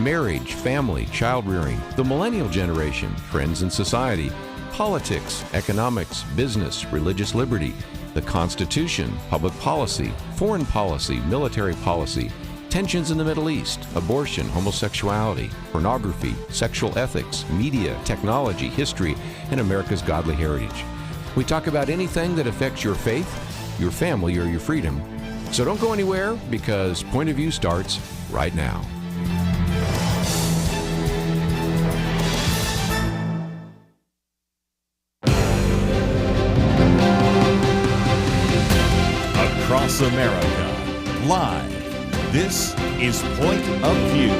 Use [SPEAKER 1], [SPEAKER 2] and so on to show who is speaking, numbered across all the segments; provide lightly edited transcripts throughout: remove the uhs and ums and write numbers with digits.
[SPEAKER 1] marriage, family, child rearing, the millennial generation, trends in society, politics, economics, business, religious liberty, the Constitution, public policy, foreign policy, military policy, tensions in the Middle East, abortion, homosexuality, pornography, sexual ethics, media, technology, history, and America's godly heritage. We talk about anything that affects your faith, your family, or your freedom. So don't go anywhere, because Point of View starts right now.
[SPEAKER 2] Across America, live. This is Point of View.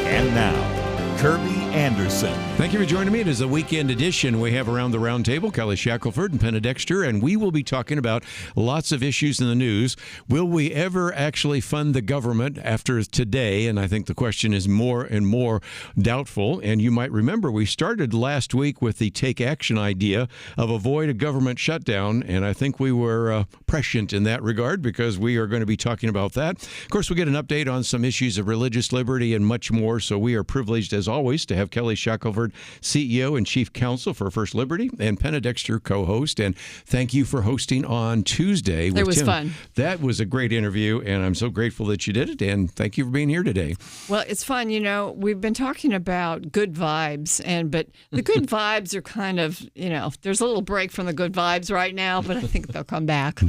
[SPEAKER 2] And now, Kerby Anderson.
[SPEAKER 1] Thank you for joining me. It is a weekend edition. We have Around the Round Table, Kelly Shackelford and Penna Dexter, and we will be talking about lots of issues in the news. Will we ever actually fund the government after today? And I think the question is more and more doubtful. And you might remember we started last week with the take action idea of avoid a government shutdown, and I think we were prescient in that regard, because we are going to be talking about that. Of course, we get an update on some issues of religious liberty and much more, so we are privileged, as always, to have Kelly Shackelford, CEO and Chief Counsel for First Liberty, and Penna Dexter, co-host. And thank you for hosting on Tuesday with
[SPEAKER 3] It was
[SPEAKER 1] Tim.
[SPEAKER 3] fun.
[SPEAKER 1] That was a great interview, and I'm so grateful that you did it, and thank you for being here today.
[SPEAKER 3] Well, it's fun. You know, we've been talking about good vibes, but the good vibes are kind of, there's a little break from the good vibes right now, but I think they'll come back.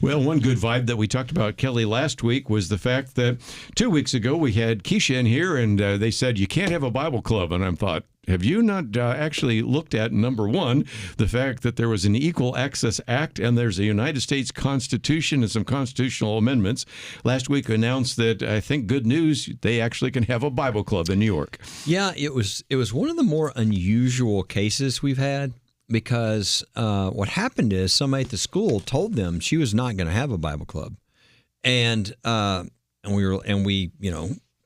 [SPEAKER 1] Well, one good vibe that we talked about, Kelly, last week was the fact that 2 weeks ago we had Keisha in here, and they said you can't have a Bible club. And I thought, have you not actually looked at, number one, the fact that there was an Equal Access Act and there's a United States Constitution and some constitutional amendments? Last week announced that, I think good news, they actually can have a Bible club in New York.
[SPEAKER 4] Yeah, it was one of the more unusual cases we've had, because what happened is somebody at the school told them she was not going to have a Bible club, and we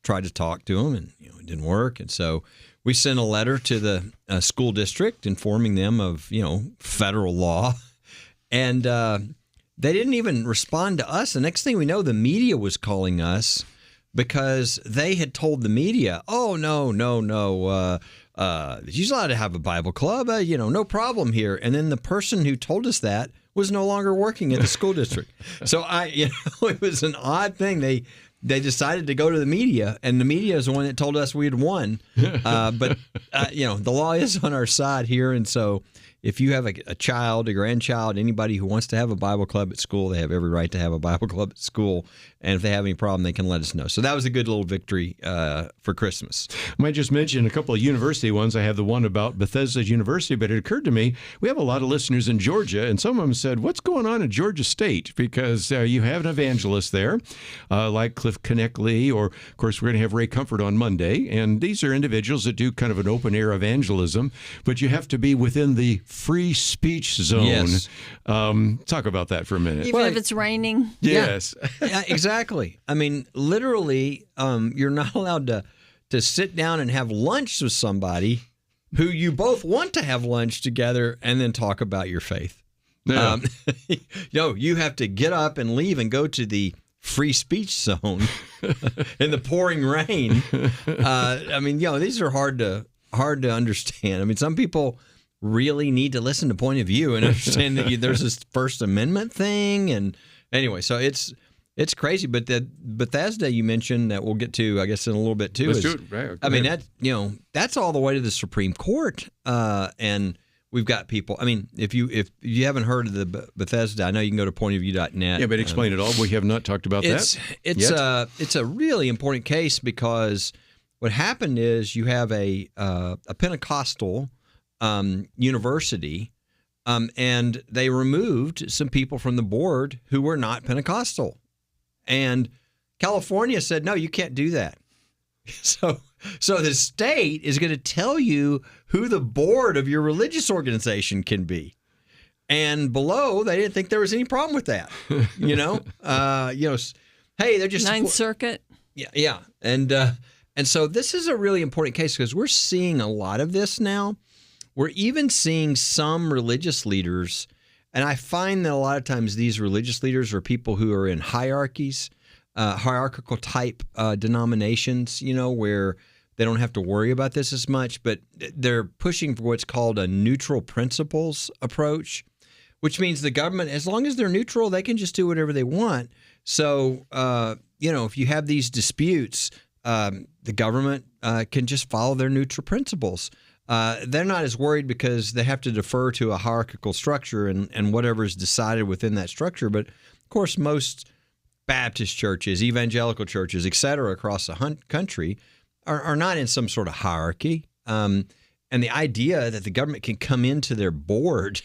[SPEAKER 4] tried to talk to them, and it didn't work, and so we sent a letter to the school district informing them of federal law, and they didn't even respond to us. The next thing we know, the media was calling us because they had told the media, "Oh no, she's allowed to have a Bible club, no problem here." And then the person who told us that was no longer working at the school district. So it was an odd thing. They decided to go to the media, and the media is the one that told us we had won. But the law is on our side here, and so if you have a child, a grandchild, anybody who wants to have a Bible club at school, they have every right to have a Bible club at school. And if they have any problem, they can let us know. So that was a good little victory for Christmas.
[SPEAKER 1] I might just mention a couple of university ones. I have the one about Bethesda University, but it occurred to me, we have a lot of listeners in Georgia, and some of them said, what's going on at Georgia State? Because you have an evangelist there, like Cliff Connectley, or, of course, we're going to have Ray Comfort on Monday. And these are individuals that do kind of an open-air evangelism, but you have to be within the free speech zone.
[SPEAKER 4] Yes.
[SPEAKER 1] Talk about that for a minute.
[SPEAKER 3] Even if it's raining.
[SPEAKER 1] Yes.
[SPEAKER 4] Yeah, exactly. I mean, literally, you're not allowed to sit down and have lunch with somebody who you both want to have lunch together and then talk about your faith.
[SPEAKER 1] Yeah.
[SPEAKER 4] You have to get up and leave and go to the free speech zone in the pouring rain. These are hard to understand. I mean, some people really need to listen to Point of View and understand that there's this First Amendment thing. And anyway, so it's crazy. But the Bethesda you mentioned that we'll get to, I guess, in a little bit too.
[SPEAKER 1] Let's do it. Right.
[SPEAKER 4] I mean, that's all the way to the Supreme Court. And we've got people. I mean, if you haven't heard of the Bethesda, I know you can go to pointofview.net.
[SPEAKER 1] Yeah, but explain it all. We have not talked about that.
[SPEAKER 4] It's a really important case, because what happened is you have a Pentecostal university, and they removed some people from the board who were not Pentecostal. And California said, no, you can't do that. So the state is going to tell you who the board of your religious organization can be. And below, they didn't think there was any problem with that. Hey, they're just
[SPEAKER 3] Ninth Circuit.
[SPEAKER 4] Yeah. And so this is a really important case, because we're seeing a lot of this now. We're even seeing some religious leaders And I find that a lot of times these religious leaders are people who are in hierarchies, hierarchical type denominations, where they don't have to worry about this as much, but they're pushing for what's called a neutral principles approach, which means the government, as long as they're neutral, they can just do whatever they want. So, if you have these disputes, the government can just follow their neutral principles. They're not as worried because they have to defer to a hierarchical structure and whatever is decided within that structure. But, of course, most Baptist churches, evangelical churches, et cetera, across the country are not in some sort of hierarchy. And the idea that the government can come into their board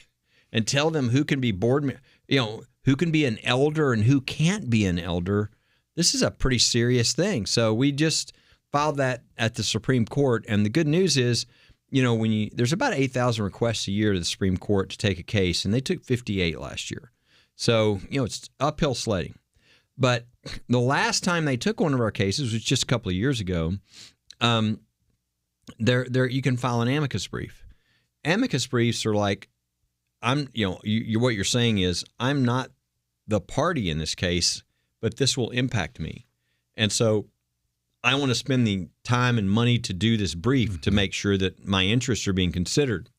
[SPEAKER 4] and tell them who can be who can be an elder and who can't be an elder, this is a pretty serious thing. So we just filed that at the Supreme Court. And the good news is, there's about 8,000 requests a year to the Supreme Court to take a case, and they took 58 last year. So, it's uphill sledding. But the last time they took one of our cases was just a couple of years ago. You can file an amicus brief. Amicus briefs are like, what you're saying is, I'm not the party in this case, but this will impact me. And so I want to spend the time and money to do this brief to make sure that my interests are being considered.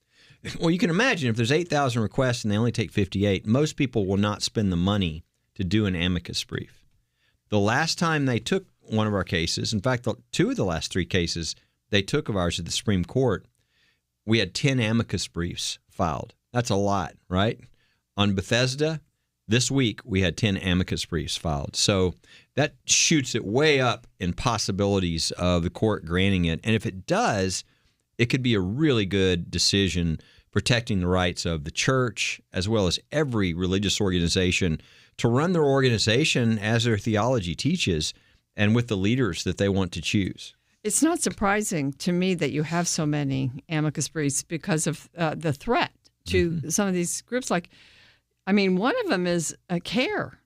[SPEAKER 4] Well, you can imagine if there's 8,000 requests and they only take 58, most people will not spend the money to do an amicus brief. The last time they took one of our cases, in fact, 2 of the last 3 cases they took of ours at the Supreme Court, we had 10 amicus briefs filed. That's a lot, right? On Bethesda, this week we had 10 amicus briefs filed. So that shoots it way up in possibilities of the court granting it. And if it does, it could be a really good decision protecting the rights of the church as well as every religious organization to run their organization as their theology teaches and with the leaders that they want to choose.
[SPEAKER 3] It's not surprising to me that you have so many amicus briefs because of the threat to some of these groups. One of them is CARE,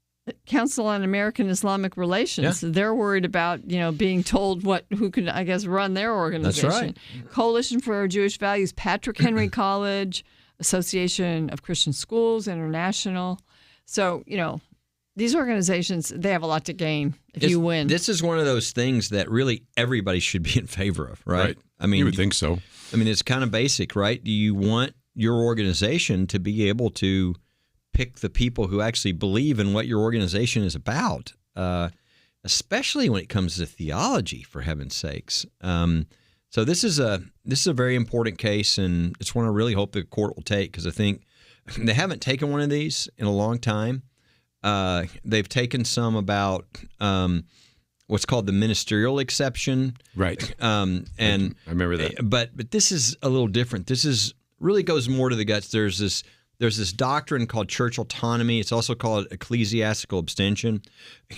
[SPEAKER 3] Counsel on American Islamic Relations. Yeah. They're worried about, being told who can, run their organization.
[SPEAKER 4] That's right.
[SPEAKER 3] Coalition for Jewish Values, Patrick Henry College, Association of Christian Schools, International. So, these organizations, they have a lot to gain if you win.
[SPEAKER 4] This is one of those things that really everybody should be in favor of, right?
[SPEAKER 1] You would think so.
[SPEAKER 4] It's kind of basic, right? Do you want your organization to be able to pick the people who actually believe in what your organization is about, especially when it comes to theology, for heaven's sakes. So this is a very important case, and it's one I really hope the court will take because I think they haven't taken one of these in a long time. They've taken some about what's called the ministerial exception,
[SPEAKER 1] right?
[SPEAKER 4] And
[SPEAKER 1] I remember that.
[SPEAKER 4] But this is a little different. This really goes more to the guts. There's this doctrine called church autonomy. It's also called ecclesiastical abstention.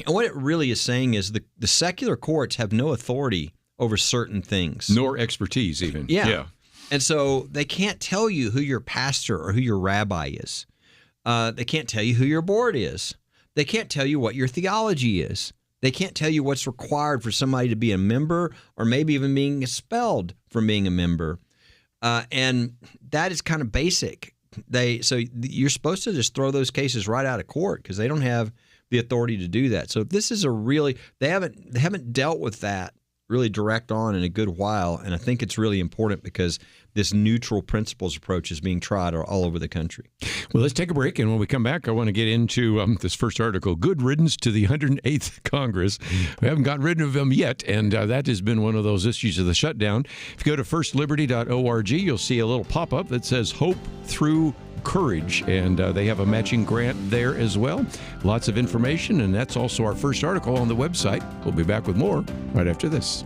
[SPEAKER 4] And what it really is saying is the secular courts have no authority over certain things.
[SPEAKER 1] Nor expertise even.
[SPEAKER 4] Yeah. And so they can't tell you who your pastor or who your rabbi is. They can't tell you who your board is. They can't tell you what your theology is. They can't tell you what's required for somebody to be a member or maybe even being expelled from being a member. And that is kind of basic. So you're supposed to just throw those cases right out of court because they don't have the authority to do that. So this is they haven't dealt with that really direct on in a good while, and I think it's really important because this neutral principles approach is being tried all over the country.
[SPEAKER 1] Well, let's take a break, and when we come back, I want to get into this first article, Good Riddance to the 108th Congress. We haven't gotten rid of them yet, and that has been one of those issues of the shutdown. If you go to firstliberty.org, you'll see a little pop-up that says Hope Through Courage, and they have a matching grant there as well. Lots of information, and that's also our first article on the website. We'll be back with more right after this.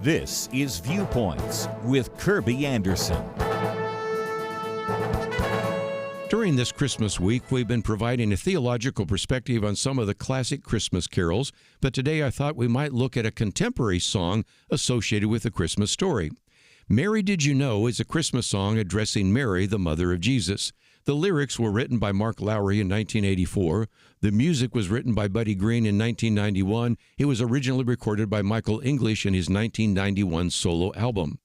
[SPEAKER 2] This is Viewpoints with Kerby Anderson.
[SPEAKER 1] During this Christmas week, we've been providing a theological perspective on some of the classic Christmas carols, but today I thought we might look at a contemporary song associated with the Christmas story. Mary Did You Know is a Christmas song addressing Mary, the mother of Jesus. The lyrics were written by Mark Lowry in 1984. The music was written by Buddy Green in 1991. It was originally recorded by Michael English in his 1991 solo album.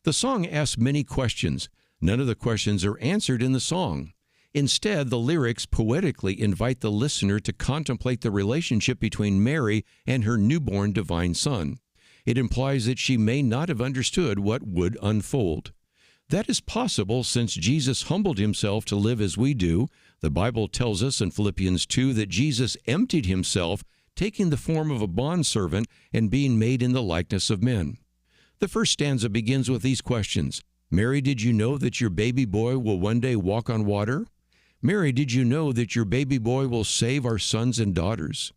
[SPEAKER 1] The song asks many questions. None of the questions are answered in the song. Instead, the lyrics poetically invite the listener to contemplate the relationship between Mary and her newborn divine son. It implies that she may not have understood what would unfold. That is possible since Jesus humbled himself to live as we do. The Bible tells us in Philippians 2 that Jesus emptied himself, taking the form of a bondservant and being made in the likeness of men. The first stanza begins with these questions. Mary, did you know that your baby boy will one day walk on water? Mary, did you know that your baby boy will save our sons and daughters?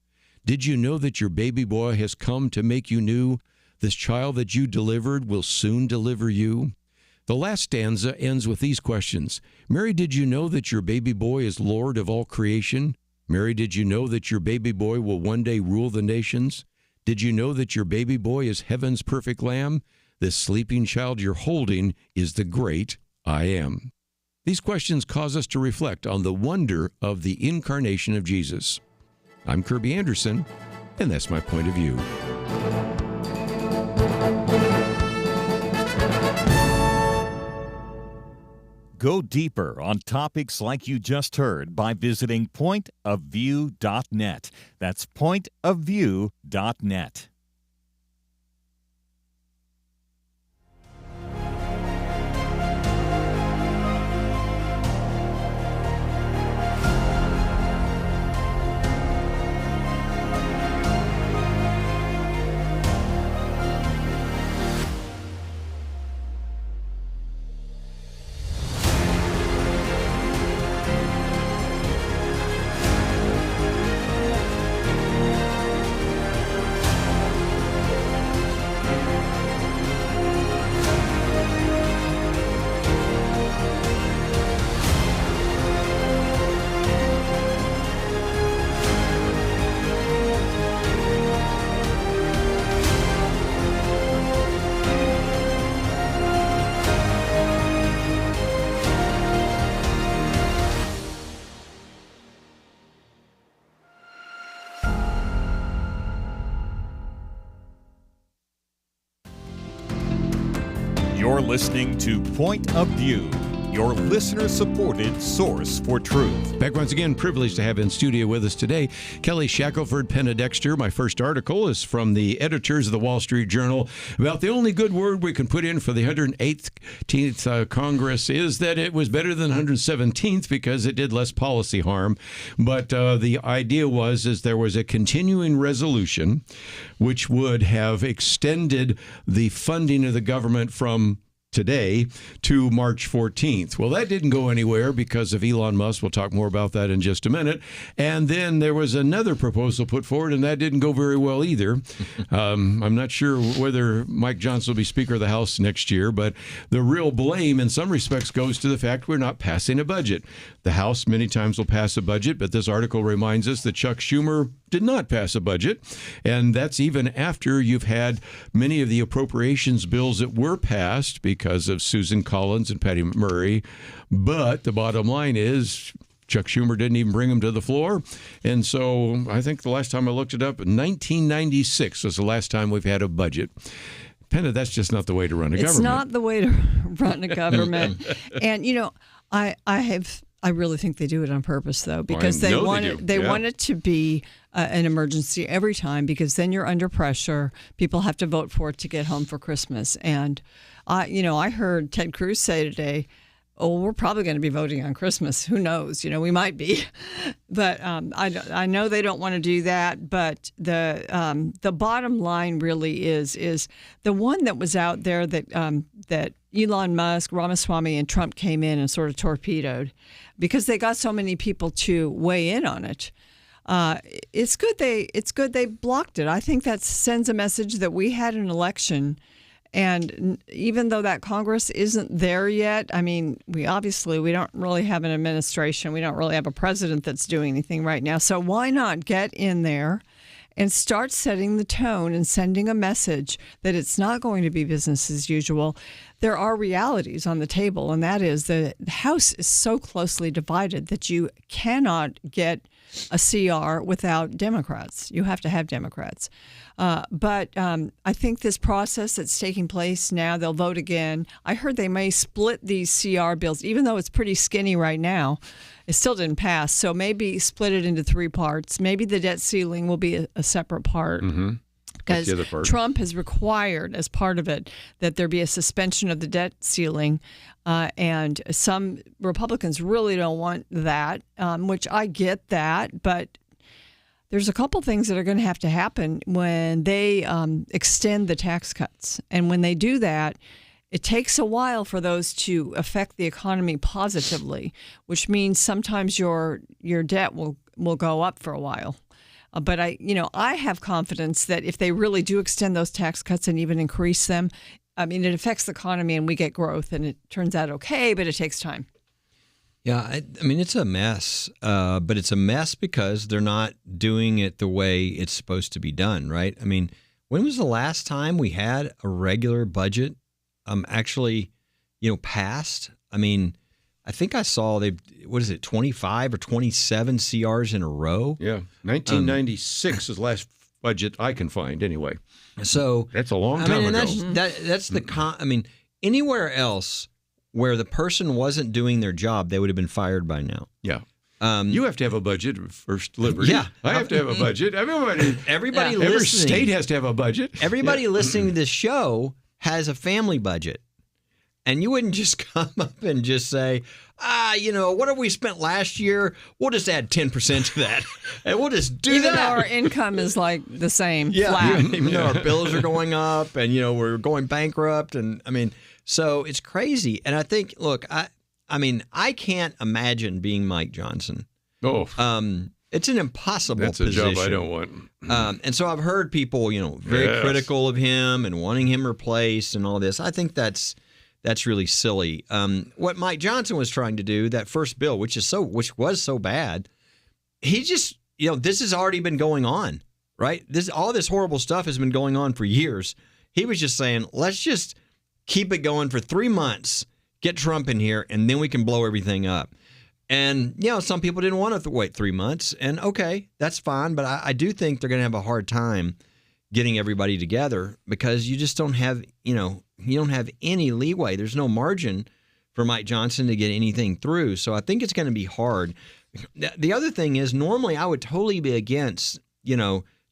[SPEAKER 1] Did you know that your baby boy has come to make you new? This child that you delivered will soon deliver you. The last stanza ends with these questions. Mary, did you know that your baby boy is Lord of all creation? Mary, did you know that your baby boy will one day rule the nations? Did you know that your baby boy is heaven's perfect lamb? This sleeping child you're holding is the great I Am. These questions cause us to reflect on the wonder of the incarnation of Jesus. I'm Kerby Anderson, and that's my point of view.
[SPEAKER 2] Go deeper on topics like you just heard by visiting pointofview.net. That's pointofview.net. You're listening to Point of View, your listener-supported source for truth.
[SPEAKER 1] Back once again, privileged to have in studio with us today Kelly Shackelford, Penna Dexter. My first article is from the editors of the Wall Street Journal about the only good word we can put in for the 118th Congress is that it was better than 117th because it did less policy harm. But the idea is there was a continuing resolution which would have extended the funding of the government from today to March 14th. Well, that didn't go anywhere because of Elon Musk. We'll talk more about that in just a minute. And then there was another proposal put forward, and that didn't go very well either. I'm not sure whether Mike Johnson will be Speaker of the House next year, but the real blame in some respects goes to the fact we're not passing a budget. The House many times will pass a budget, but this article reminds us that Chuck Schumer did not pass a budget, and that's even after you've had many of the appropriations bills that were passed because of Susan Collins and Patty McMurray. But the bottom line is Chuck Schumer didn't even bring them to the floor. And so I think the last time I looked it up, 1996 was the last time we've had a budget. Penna, that's just not the way to run a government.
[SPEAKER 3] It's not the way to run a government. And, you know, I really think they do it on purpose, though, because they want it to be an emergency every time, because then you're under pressure. People have to vote for it to get home for Christmas. And, I heard Ted Cruz say today, oh, we're probably going to be voting on Christmas. Who knows? We might be. But I know they don't want to do that. But the bottom line really is the one that was out there that Elon Musk, Ramaswamy, and Trump came in and sort of torpedoed because they got so many people to weigh in on it. It's good they blocked it. I think that sends a message that we had an election. And even though that Congress isn't there yet, I mean, we don't really have an administration. We don't really have a president that's doing anything right now. So why not get in there and start setting the tone and sending a message that it's not going to be business as usual. There are realities on the table, and that is the House is so closely divided that you cannot get a CR without Democrats. You have to have Democrats. But I think this process that's taking place now, they'll vote again. I heard they may split these CR bills, even though it's pretty skinny right now. It still didn't pass. So maybe split it into 3 parts. Maybe the debt ceiling will be a separate part.
[SPEAKER 1] Mm-hmm.
[SPEAKER 3] Because Trump has required, as part of it, that there be a suspension of the debt ceiling. And some Republicans really don't want that, which I get that. But there's a couple things that are going to have to happen when they extend the tax cuts. And when they do that, it takes a while for those to affect the economy positively, which means sometimes your debt will go up for a while. But I have confidence that if they really do extend those tax cuts and even increase them, I mean, it affects the economy and we get growth and it turns out okay, but it takes time.
[SPEAKER 4] Yeah, I mean, it's a mess, but it's a mess because they're not doing it the way it's supposed to be done, right? I mean, when was the last time we had a regular budget actually, passed? I mean, I think I saw 25 or 27 CRs in a row?
[SPEAKER 1] Yeah, 1996 is the last budget I can find anyway.
[SPEAKER 4] So
[SPEAKER 1] that's a long time ago.
[SPEAKER 4] That's the anywhere else where the person wasn't doing their job, they would have been fired by now.
[SPEAKER 1] Yeah. You have to have a budget, First Liberty.
[SPEAKER 4] Yeah.
[SPEAKER 1] I have to have a budget.
[SPEAKER 4] Everybody listening.
[SPEAKER 1] Every state has to have a budget.
[SPEAKER 4] Everybody listening to this show has a family budget. And you wouldn't just come up and just say, what have we spent last year? We'll just add 10% to that. And we'll just do
[SPEAKER 3] Even
[SPEAKER 4] that.
[SPEAKER 3] though our income is like the same,
[SPEAKER 4] flat.
[SPEAKER 3] flat.
[SPEAKER 4] Even though our bills are going up and, we're going bankrupt. And I mean, so it's crazy. And I think, look, I can't imagine being Mike Johnson.
[SPEAKER 1] Oh.
[SPEAKER 4] It's an impossible
[SPEAKER 1] position. That's a job I don't want.
[SPEAKER 4] And so I've heard people, very critical of him and wanting him replaced and all this. I think that's really silly. What Mike Johnson was trying to do, that first bill, which was so bad, he just, this has already been going on, right? All this horrible stuff has been going on for years. He was just saying, let's just keep it going for 3 months, get Trump in here, and then we can blow everything up. And, some people didn't want to wait 3 months, and okay, that's fine. But I do think they're going to have a hard time getting everybody together because you just don't have, you don't have any leeway. There's no margin for Mike Johnson to get anything through. So I think it's going to be hard. The other thing is normally I would totally be against,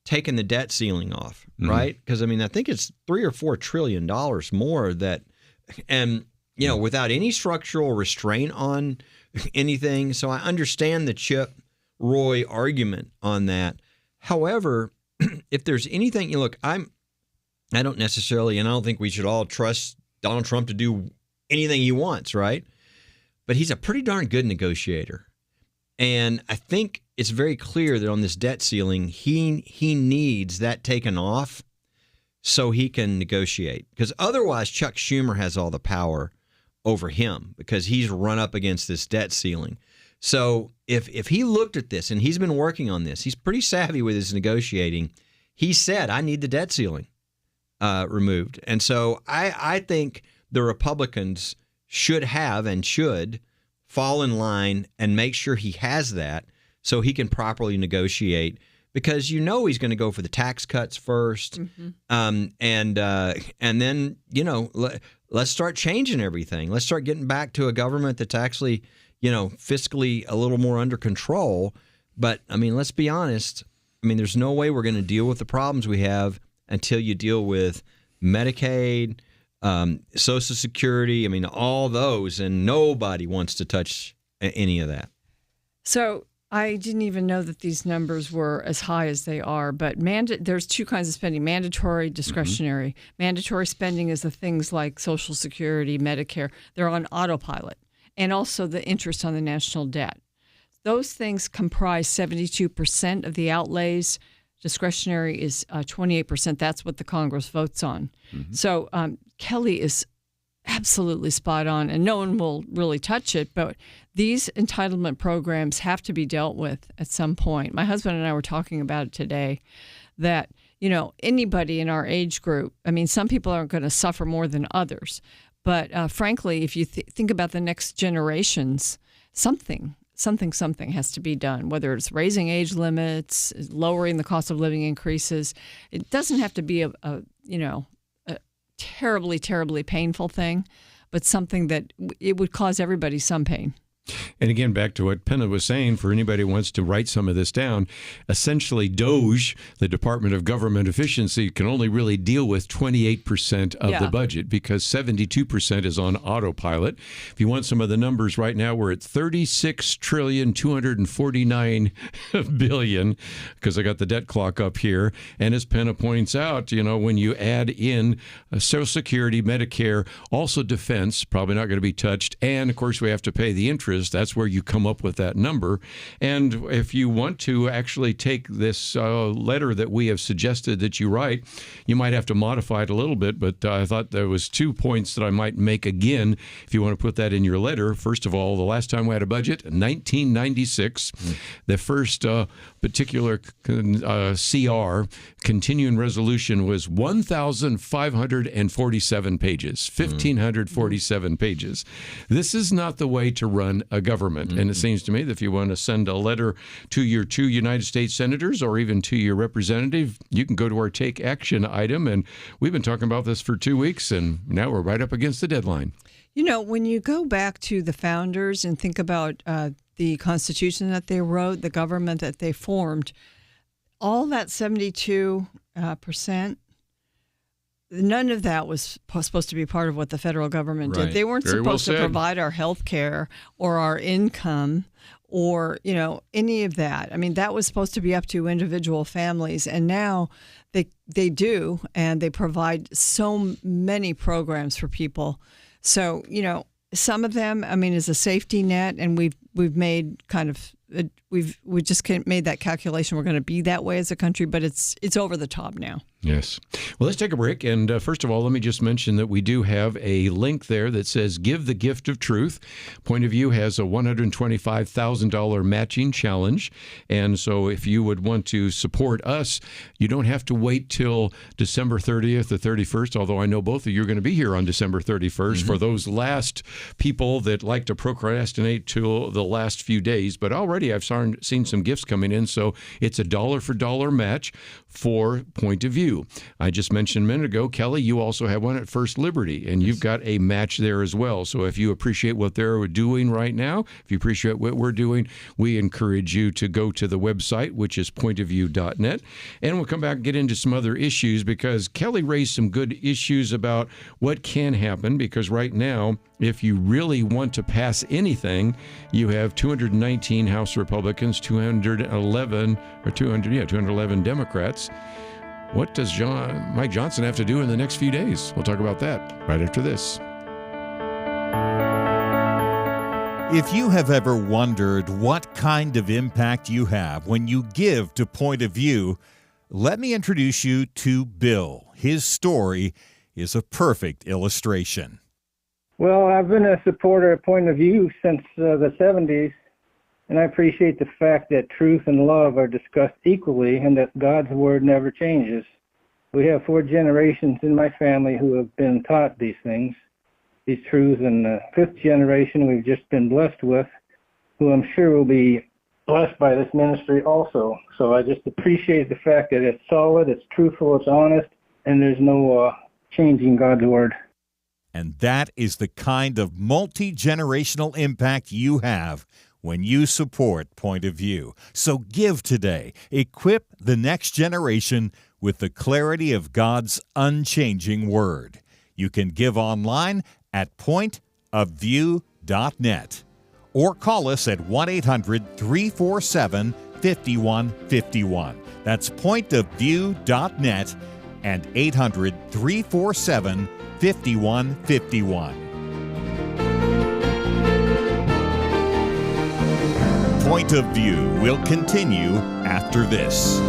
[SPEAKER 4] taking the debt ceiling off, right? Because, I think it's $3 or $4 trillion more that, and, without any structural restraint on anything. So I understand the Chip Roy argument on that. However, if there's anything, look, I don't necessarily, and I don't think we should all trust Donald Trump to do anything he wants, right? But he's a pretty darn good negotiator. And I think it's very clear that on this debt ceiling, he needs that taken off so he can negotiate. Because otherwise, Chuck Schumer has all the power over him because he's run up against this debt ceiling. So if he looked at this, and he's been working on this, he's pretty savvy with his negotiating. He said, I need the debt ceiling removed. And so I think the Republicans should have and should fall in line and make sure he has that so he can properly negotiate, because he's going to go for the tax cuts first. And then, let's start changing everything. Let's start getting back to a government that's actually, fiscally a little more under control. But, let's be honest. There's no way we're going to deal with the problems we have until you deal with Medicaid, Social Security, all those, and nobody wants to touch any of that.
[SPEAKER 3] So I didn't even know that these numbers were as high as they are, but there's 2 kinds of spending: mandatory, discretionary. Mandatory spending is the things like Social Security, Medicare. They're on autopilot, and also the interest on the national debt. Those things comprise 72% of the outlays. Discretionary is 28%. That's what the Congress votes on. So Kelly is absolutely spot on, and no one will really touch it. But these entitlement programs have to be dealt with at some point. My husband and I were talking about it today, that, anybody in our age group, I mean, some people aren't going to suffer more than others. But frankly, if you think about the next generations, something has to be done, whether it's raising age limits, lowering the cost of living increases. It doesn't have to be a terribly, terribly painful thing, but something that it would cause everybody some pain.
[SPEAKER 1] And again, back to what Penna was saying, for anybody who wants to write some of this down, essentially DOGE, the Department of Government Efficiency, can only really deal with 28% of the budget because 72% is on autopilot. If you want some of the numbers right now, we're at $36,249 billion, because I got the debt clock up here. And as Penna points out, when you add in Social Security, Medicare, also defense, probably not going to be touched. And of course, we have to pay the interest. That's where you come up with that number. And if you want to actually take this letter that we have suggested that you write, you might have to modify it a little bit. But I thought there was 2 points that I might make again if you want to put that in your letter. First of all, the last time we had a budget, 1996, the first particular CR, continuing resolution, was 1,547 pages, 1,547 pages. This is not the way to run a government. And it seems to me that if you want to send a letter to your 2 United States senators or even to your representative, you can go to our Take Action item. And we've been talking about this for 2 weeks, and now we're right up against the deadline.
[SPEAKER 3] When you go back to the founders and think about the Constitution that they wrote, the government that they formed, all that 72%, none of that was supposed to be part of what the federal government did. They weren't supposed to provide our health care or our income or, any of that. I mean, that was supposed to be up to individual families. And now they do, and they provide so many programs for people. So, some of them, is a safety net, and we've made we just made that calculation. We're going to be that way as a country, but it's over the top now.
[SPEAKER 1] Yes. Well, let's take a break. And first of all, let me just mention that we do have a link there that says Give the Gift of Truth. Point of View has a $125,000 matching challenge. And so if you would want to support us, you don't have to wait till December 30th or 31st, although I know both of you are going to be here on December 31st for those last people that like to procrastinate till the last few days. But already I've seen some gifts coming in. So it's a dollar for dollar match for Point of View. I just mentioned a minute ago, Kelly, you also have one at First Liberty, and you've got a match there as well. So if you appreciate what they're doing right now, if you appreciate what we're doing, we encourage you to go to the website, which is pointofview.net. And we'll come back and get into some other issues, because Kelly raised some good issues about what can happen, because right now, if you really want to pass anything, you have 219 House Republicans, 211 Democrats. What does Mike Johnson have to do in the next few days? We'll talk about that right after this.
[SPEAKER 2] If you have ever wondered what kind of impact you have when you give to Point of View, let me introduce you to Bill. His story is a perfect illustration.
[SPEAKER 5] Well, I've been a supporter of Point of View since the 70s, and I appreciate the fact that truth and love are discussed equally and that God's Word never changes. We have 4 generations in my family who have been taught these things, these truths, and the 5th generation we've just been blessed with, who I'm sure will be blessed by this ministry also. So I just appreciate the fact that it's solid, it's truthful, it's honest, and there's no changing God's Word.
[SPEAKER 2] And that is the kind of multi-generational impact you have when you support Point of View. So give today. Equip the next generation with the clarity of God's unchanging Word. You can give online at pointofview.net or call us at 1-800-347-5151. That's pointofview.net and 800-347-5151. Point of View will continue after this.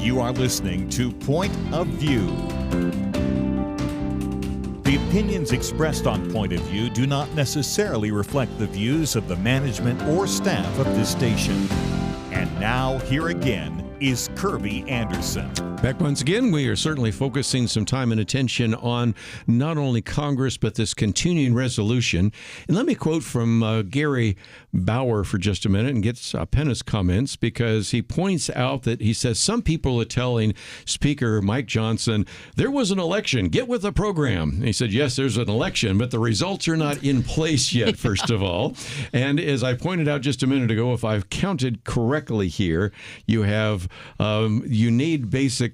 [SPEAKER 2] You are listening to Point of View. The opinions expressed on Point of View do not necessarily reflect the views of the management or staff of this station. And now, here again is Kerby Anderson.
[SPEAKER 1] Back once again, we are certainly focusing some time and attention on not only Congress, but this continuing resolution. And let me quote from Gary Bauer for just a minute and get Penna's comments, because he points out that he says some people are telling Speaker Mike Johnson, there was an election, get with the program. And he said, yes, there's an election, but the results are not in place yet, first of all. And as I pointed out just a minute ago, if I've counted correctly here, you have you need basically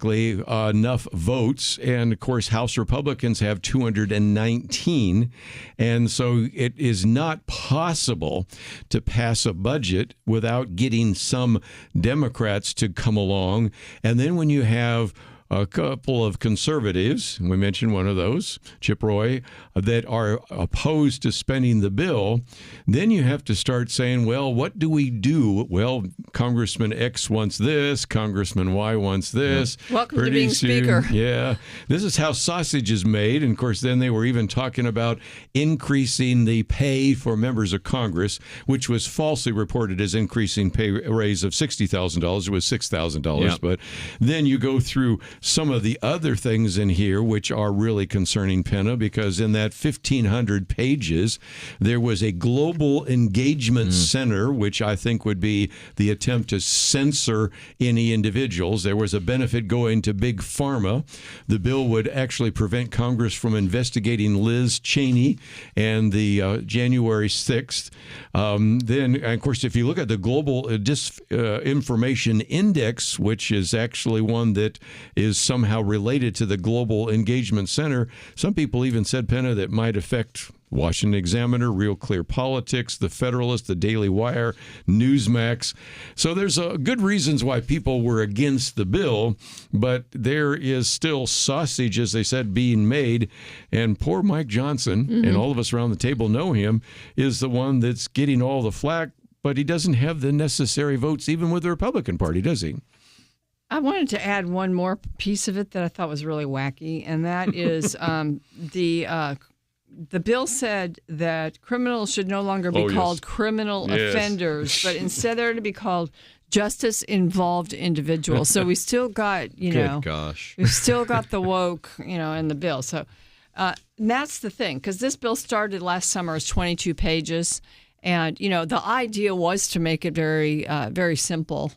[SPEAKER 1] enough votes, and of course House Republicans have 219, and so it is not possible to pass a budget without getting some Democrats to come along. And then when you have a couple of conservatives, we mentioned one of those, Chip Roy, that are opposed to spending the bill, then you have to start saying, well, what do we do? Well, Congressman X wants this, Congressman Y wants this.
[SPEAKER 3] Welcome to being Speaker.
[SPEAKER 1] Yeah. This is how sausage is made. And of course, then they were even talking about increasing the pay for members of Congress, which was falsely reported as increasing pay raise of $60,000. It was $6,000.
[SPEAKER 4] Yeah.
[SPEAKER 1] But then you go through some of the other things in here which are really concerning, Penna, because in that 1,500 pages, there was a global engagement center, which I think would be the attempt to censor any individuals. There was a benefit going to Big Pharma. The bill would actually prevent Congress from investigating Liz Cheney and the January 6th. Then, of course, if you look at the Global Disinformation Index, which is actually one that is somehow related to the Global Engagement Center. Some people even said, Penna, that might affect Washington Examiner, Real Clear Politics, The Federalist, The Daily Wire, Newsmax. So there's good reasons why people were against the bill, but there is still sausage, as they said, being made. And poor Mike Johnson, and all of us around the table know him, is the one that's getting all the flack, but he doesn't have the necessary votes even with the Republican Party, does he?
[SPEAKER 3] I wanted to add one more piece of it that I thought was really wacky, and that is the bill said that criminals should no longer be called criminal offenders, but instead they're to be called justice-involved individuals. So we still got, we've still got the woke, in the bill. So and that's the thing, because this bill started last summer as 22 pages, and the idea was to make it very, very simple.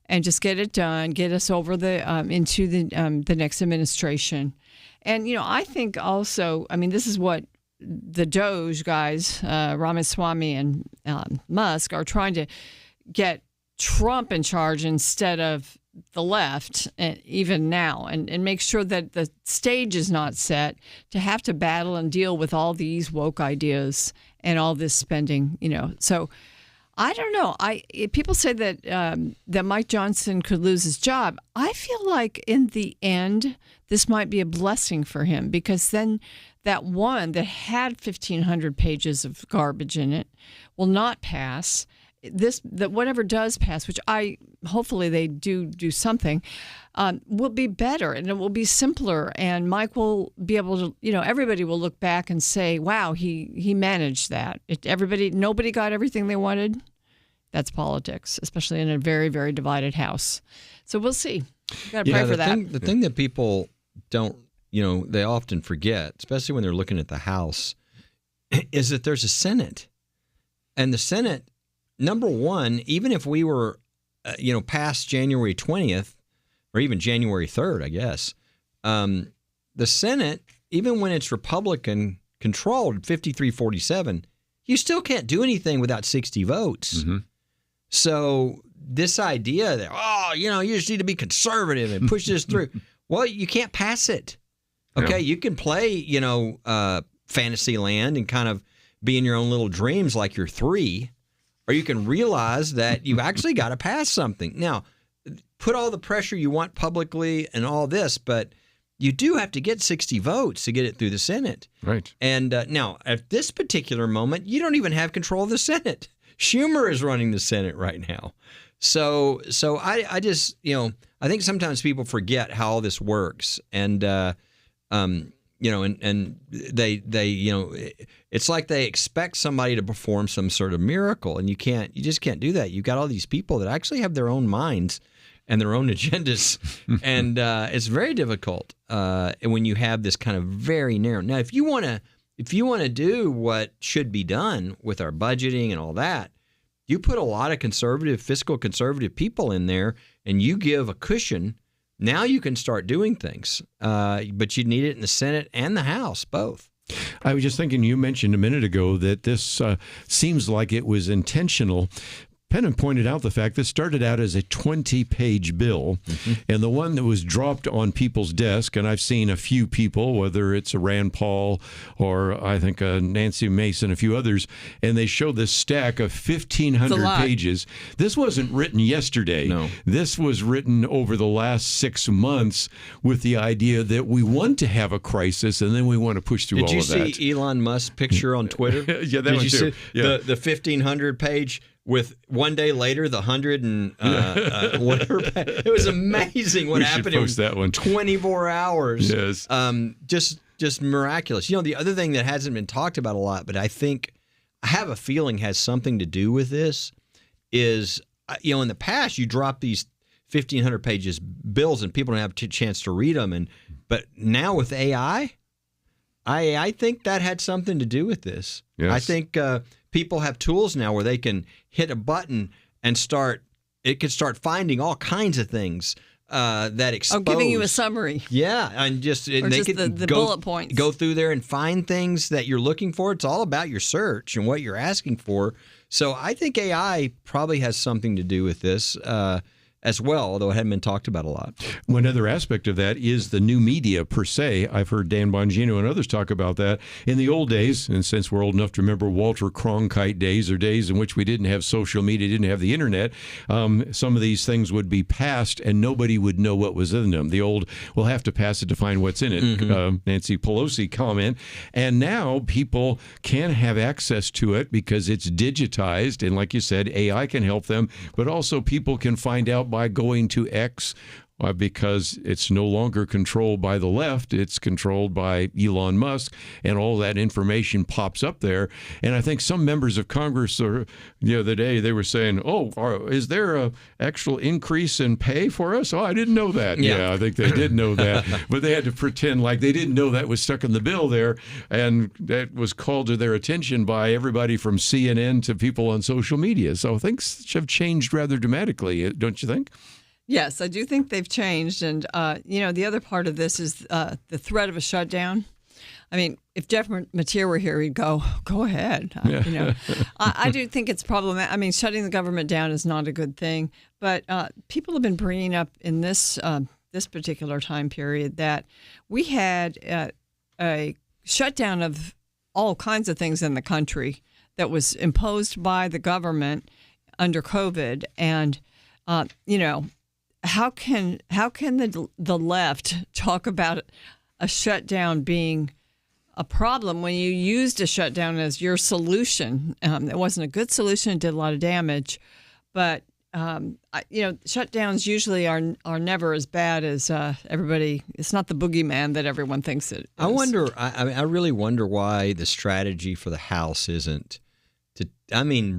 [SPEAKER 3] And just get it done, get us over into the next administration. And, I think also, this is what the Doge guys, Ramaswamy and Musk, are trying to get Trump in charge instead of the left, even now, and make sure that the stage is not set to have to battle and deal with all these woke ideas and all this spending, So I don't know. People say that Mike Johnson could lose his job. I feel like in the end, this might be a blessing for him, because then that one that had 1,500 pages of garbage in it will not pass. That whatever does pass, which hopefully they do something, will be better, and it will be simpler. And Mike will be able to, everybody will look back and say, "Wow, he managed that." Nobody got everything they wanted. That's politics, especially in a very, very divided House. So we'll see. You got to pray for that.
[SPEAKER 4] The thing that people don't, they often forget, especially when they're looking at the House, is that there's a Senate, and the Senate. Number one, even if we were, past January 20th or even January 3rd, I guess, the Senate, even when it's Republican controlled, 53-47, you still can't do anything without 60 votes. Mm-hmm. So this idea that, you just need to be conservative and push this through. Well, you can't pass it. Okay, yeah. You can play, fantasy land and kind of be in your own little dreams like you're three. Or you can realize that you've actually got to pass something. Now, put all the pressure you want publicly and all this, but you do have to get 60 votes to get it through the Senate.
[SPEAKER 1] Right.
[SPEAKER 4] And now, at this particular moment, you don't even have control of the Senate. Schumer is running the Senate right now. So I just, I think sometimes people forget how all this works, and and they it's like they expect somebody to perform some sort of miracle, and you just can't do that. You've got all these people that actually have their own minds and their own agendas, and it's very difficult when you have this kind of very narrow. Now, if you want to do what should be done with our budgeting and all that, you put a lot of fiscal conservative people in there, and you give a cushion. Now you can start doing things, but you need it in the Senate and the House, both.
[SPEAKER 1] I was just thinking, you mentioned a minute ago that this seems like it was intentional. Penna pointed out the fact that started out as a 20-page bill, and the one that was dropped on people's desk, and I've seen a few people, whether it's a Rand Paul or I think Nancy Mason, a few others, and they show this stack of 1,500 pages. This wasn't written yesterday.
[SPEAKER 4] No.
[SPEAKER 1] This was written over the last 6 months with the idea that we want to have a crisis, and then we want to push through all of that.
[SPEAKER 4] Did you see Elon Musk's picture on Twitter?
[SPEAKER 1] Yeah, that one too.
[SPEAKER 4] The 1,500 page with one day later the 100 and whatever. It was amazing what happened in
[SPEAKER 1] that one.
[SPEAKER 4] 24 hours.
[SPEAKER 1] Yes.
[SPEAKER 4] Just miraculous. The other thing that hasn't been talked about a lot, but I have a feeling has something to do with this is, in the past you drop these 1,500 pages bills and people don't have a chance to read them, but now with AI, I think that had something to do with this.
[SPEAKER 1] Yes.
[SPEAKER 4] I think people have tools now where they can hit a button and it can start finding all kinds of things that expose.
[SPEAKER 3] Giving you a summary.
[SPEAKER 4] Yeah, and they could
[SPEAKER 3] the bullet points.
[SPEAKER 4] Go through there and find things that you're looking for. It's all about your search and what you're asking for. So I think AI probably has something to do with this as well, although it hadn't been talked about a lot.
[SPEAKER 1] One other aspect of that is the new media per se. I've heard Dan Bongino and others talk about that. In the old days, and since we're old enough to remember Walter Cronkite days, or days in which we didn't have social media, didn't have the internet, some of these things would be passed and nobody would know what was in them. The old, we'll have to pass it to find what's in it, Nancy Pelosi comment. And now people can have access to it because it's digitized. And like you said, AI can help them, but also people can find out by going to X, because it's no longer controlled by the left, it's controlled by Elon Musk, and all that information pops up there. And I think some members of Congress the other day, they were saying, is there a actual increase in pay for us? I didn't know that. Yeah, I think they did know that, but they had to pretend like they didn't know that was stuck in the bill there, and that was called to their attention by everybody from CNN to people on social media. So things have changed rather dramatically, don't you think?
[SPEAKER 3] Yes, I do think they've changed. And, the other part of this is the threat of a shutdown. I mean, if Jeff Mateer were here, he'd go ahead. I do think it's problematic. I mean, shutting the government down is not a good thing. But people have been bringing up in this particular time period that we had a shutdown of all kinds of things in the country that was imposed by the government under COVID. And, how can the left talk about a shutdown being a problem when you used a shutdown as your solution? It wasn't a good solution; it did a lot of damage. But shutdowns usually are never as bad as everybody. It's not the boogeyman that everyone thinks it is.
[SPEAKER 4] I wonder. I really wonder why the strategy for the House isn't to,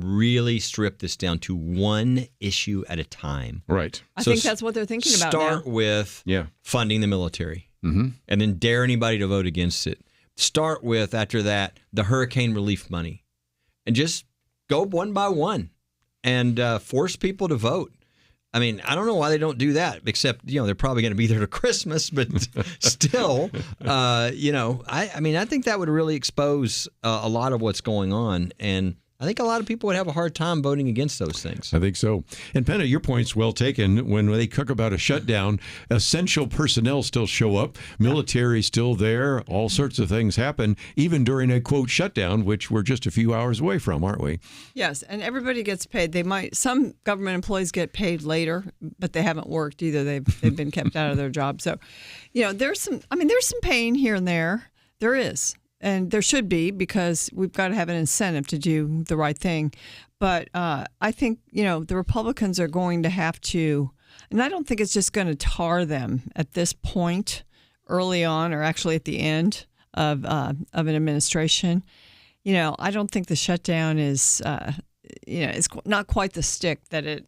[SPEAKER 4] really strip this down to one issue at a time.
[SPEAKER 1] Right.
[SPEAKER 3] I think that's what they're thinking about now.
[SPEAKER 4] Start with funding the military, and then dare anybody to vote against it. Start with, after that, the hurricane relief money, and just go one by one and force people to vote. I mean, I don't know why they don't do that, except, they're probably going to be there to Christmas, but still, I think that would really expose a lot of what's going on. And I think a lot of people would have a hard time voting against those things.
[SPEAKER 1] I think so. And Penna, your point's well taken. When they talk about a shutdown, essential personnel still show up, military still there, all sorts of things happen, even during a, quote, shutdown, which we're just a few hours away from, aren't we?
[SPEAKER 3] Yes, and everybody gets paid. Some government employees get paid later, but they haven't worked either. They've been kept out of their job. So, there's some pain here and there. There is. and there should be, because we've got to have an incentive to do the right thing. But I think, the Republicans are going to have to, and I don't think it's just going to tar them at this point early on, or actually at the end of an administration. I don't think the shutdown is, it's not quite the stick that it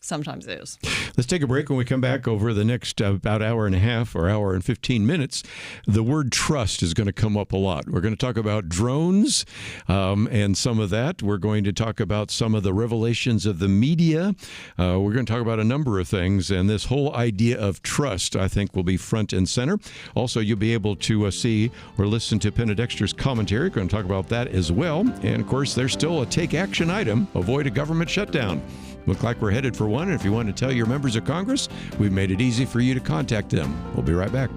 [SPEAKER 3] sometimes is.
[SPEAKER 1] Let's take a break. When we come back over the next about hour and a half or hour and 15 minutes, the word trust is going to come up a lot. We're going to talk about drones and some of that. We're going to talk about some of the revelations of the media. We're going to talk about a number of things. And this whole idea of trust, I think, will be front and center. Also, you'll be able to see or listen to Penna Dexter's commentary. We're going to talk about that as well. And, of course, there's still a take action item: avoid a government shutdown. Look like we're headed for one. And if you want to tell your members of Congress, we've made it easy for you to contact them. We'll be right back.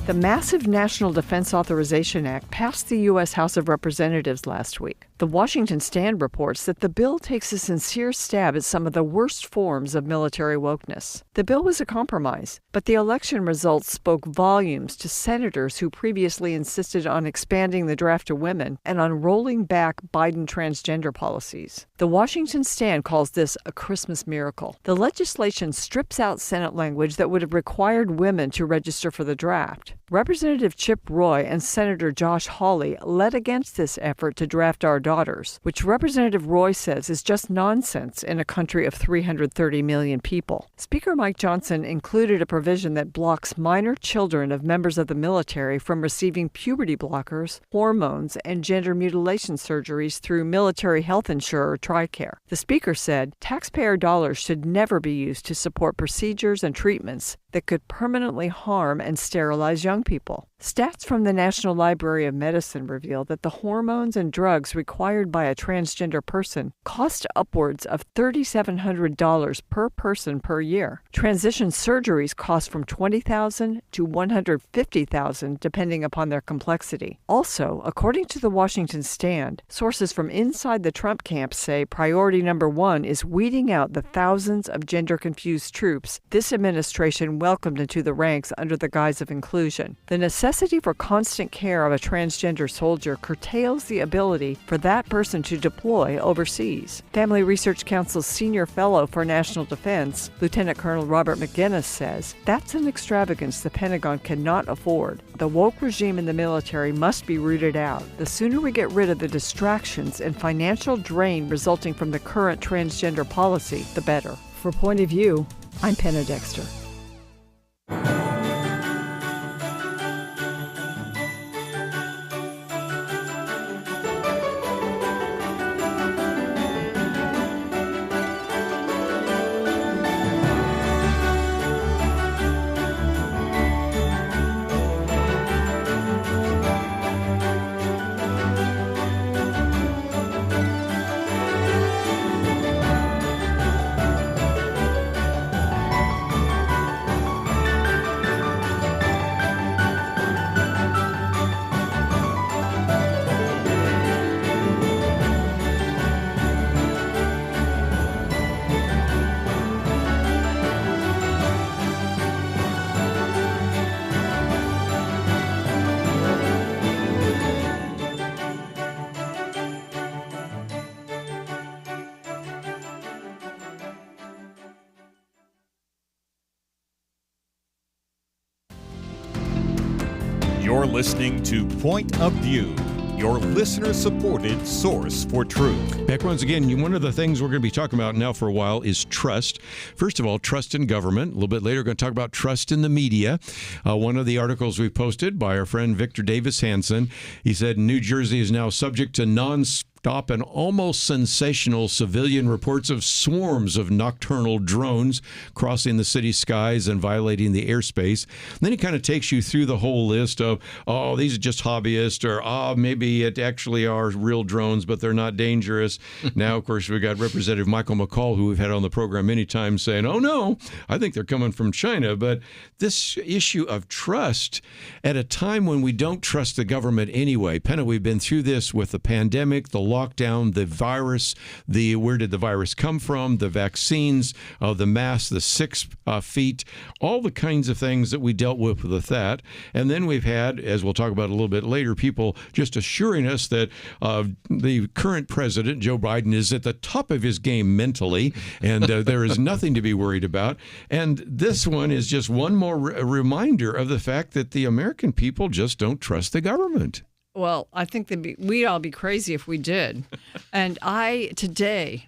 [SPEAKER 3] The massive National Defense Authorization Act passed the U.S. House of Representatives last week. The Washington Stand reports that the bill takes a sincere stab at some of the worst forms of military wokeness. The bill was a compromise, but the election results spoke volumes to senators who previously insisted on expanding the draft to women and on rolling back Biden transgender policies. The Washington Stand calls this a Christmas miracle. The legislation strips out Senate language that would have required women to register for the draft. Representative Chip Roy and Senator Josh Hawley led against this effort to draft our daughters, which Representative Roy says is just nonsense in a country of 330 million people. Speaker Mike Johnson included a provision that blocks minor children of members of the military from receiving puberty blockers, hormones, and gender mutilation surgeries through military health insurer TRICARE. The speaker said taxpayer dollars should never be used to support procedures and treatments that could permanently harm and sterilize young people. Stats from the National Library of Medicine reveal that the hormones and drugs required by a transgender person cost upwards of $3,700 per person per year. Transition surgeries cost from $20,000 to $150,000 depending upon their complexity. Also, according to the Washington Stand, sources from inside the Trump camp say priority number one is weeding out the thousands of gender-confused troops this administration welcomed into the ranks under the guise of inclusion. The necessity for constant care of a transgender soldier curtails the ability for that person to deploy overseas. Family Research Council's senior fellow for national defense, Lieutenant Colonel Robert McGinnis, says that's an extravagance the Pentagon cannot afford. The woke regime in the military must be rooted out. The sooner we get rid of the distractions and financial drain resulting from the current transgender policy, the better. For Point of View, I'm Penna Dexter.
[SPEAKER 2] You're listening to Point of View, your listener-supported source for truth.
[SPEAKER 1] Back once again, one of the things we're going to be talking about now for a while is trust. First of all, trust in government. A little bit later, we're going to talk about trust in the media. One of the articles we posted by our friend Victor Davis Hanson, he said New Jersey is now subject to stop an almost sensational civilian reports of swarms of nocturnal drones crossing the city skies and violating the airspace. And then he kind of takes you through the whole list of, oh, these are just hobbyists, or maybe it actually are real drones, but they're not dangerous. Now, of course, we got Representative Michael McCall, who we've had on the program many times, saying, oh, no, I think they're coming from China. But this issue of trust at a time when we don't trust the government anyway. Penna, we've been through this with the pandemic, the lockdown, the virus, where did the virus come from, the vaccines, the masks, the 6 feet, all the kinds of things that we dealt with that. And then we've had, as we'll talk about a little bit later, people just assuring us that the current president, Joe Biden, is at the top of his game mentally, and there is nothing to be worried about. And this one is just one more reminder of the fact that the American people just don't trust the government.
[SPEAKER 3] Well, I think we'd all be crazy if we did. And today,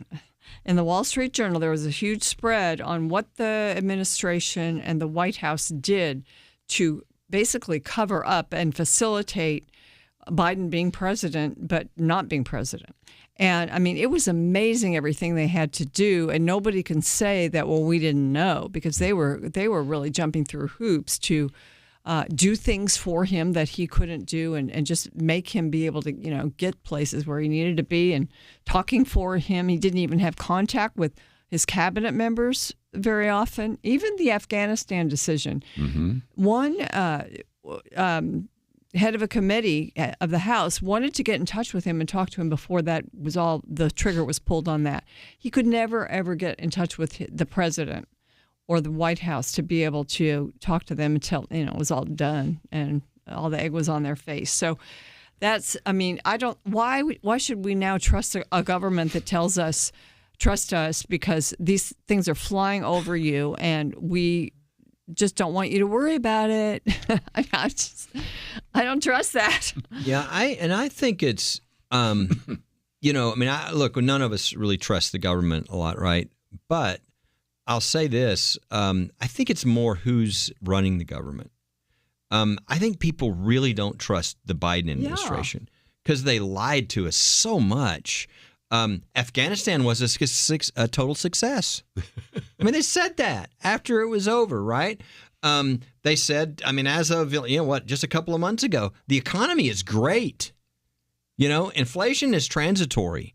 [SPEAKER 3] in the Wall Street Journal, there was a huge spread on what the administration and the White House did to basically cover up and facilitate Biden being president, but not being president. And I mean, it was amazing everything they had to do, and nobody can say that, well, we didn't know, because they were really jumping through hoops to do things for him that he couldn't do, and just make him be able to, get places where he needed to be, and talking for him. He didn't even have contact with his cabinet members very often. Even the Afghanistan decision. Mm-hmm. One head of a committee of the House wanted to get in touch with him and talk to him before the trigger was pulled on that. He could never, ever get in touch with the president or the White House to be able to talk to them until, it was all done and all the egg was on their face. So why should we now trust a government that tells us, trust us because these things are flying over you and we just don't want you to worry about it. I don't trust that.
[SPEAKER 4] Yeah, I think it's, look, none of us really trust the government a lot, right? But I'll say this, I think it's more who's running the government. I think people really don't trust the Biden administration because they lied to us so much. Afghanistan was a total success. I mean, they said that after it was over, right? They said, as of, just a couple of months ago, the economy is great. Inflation is transitory.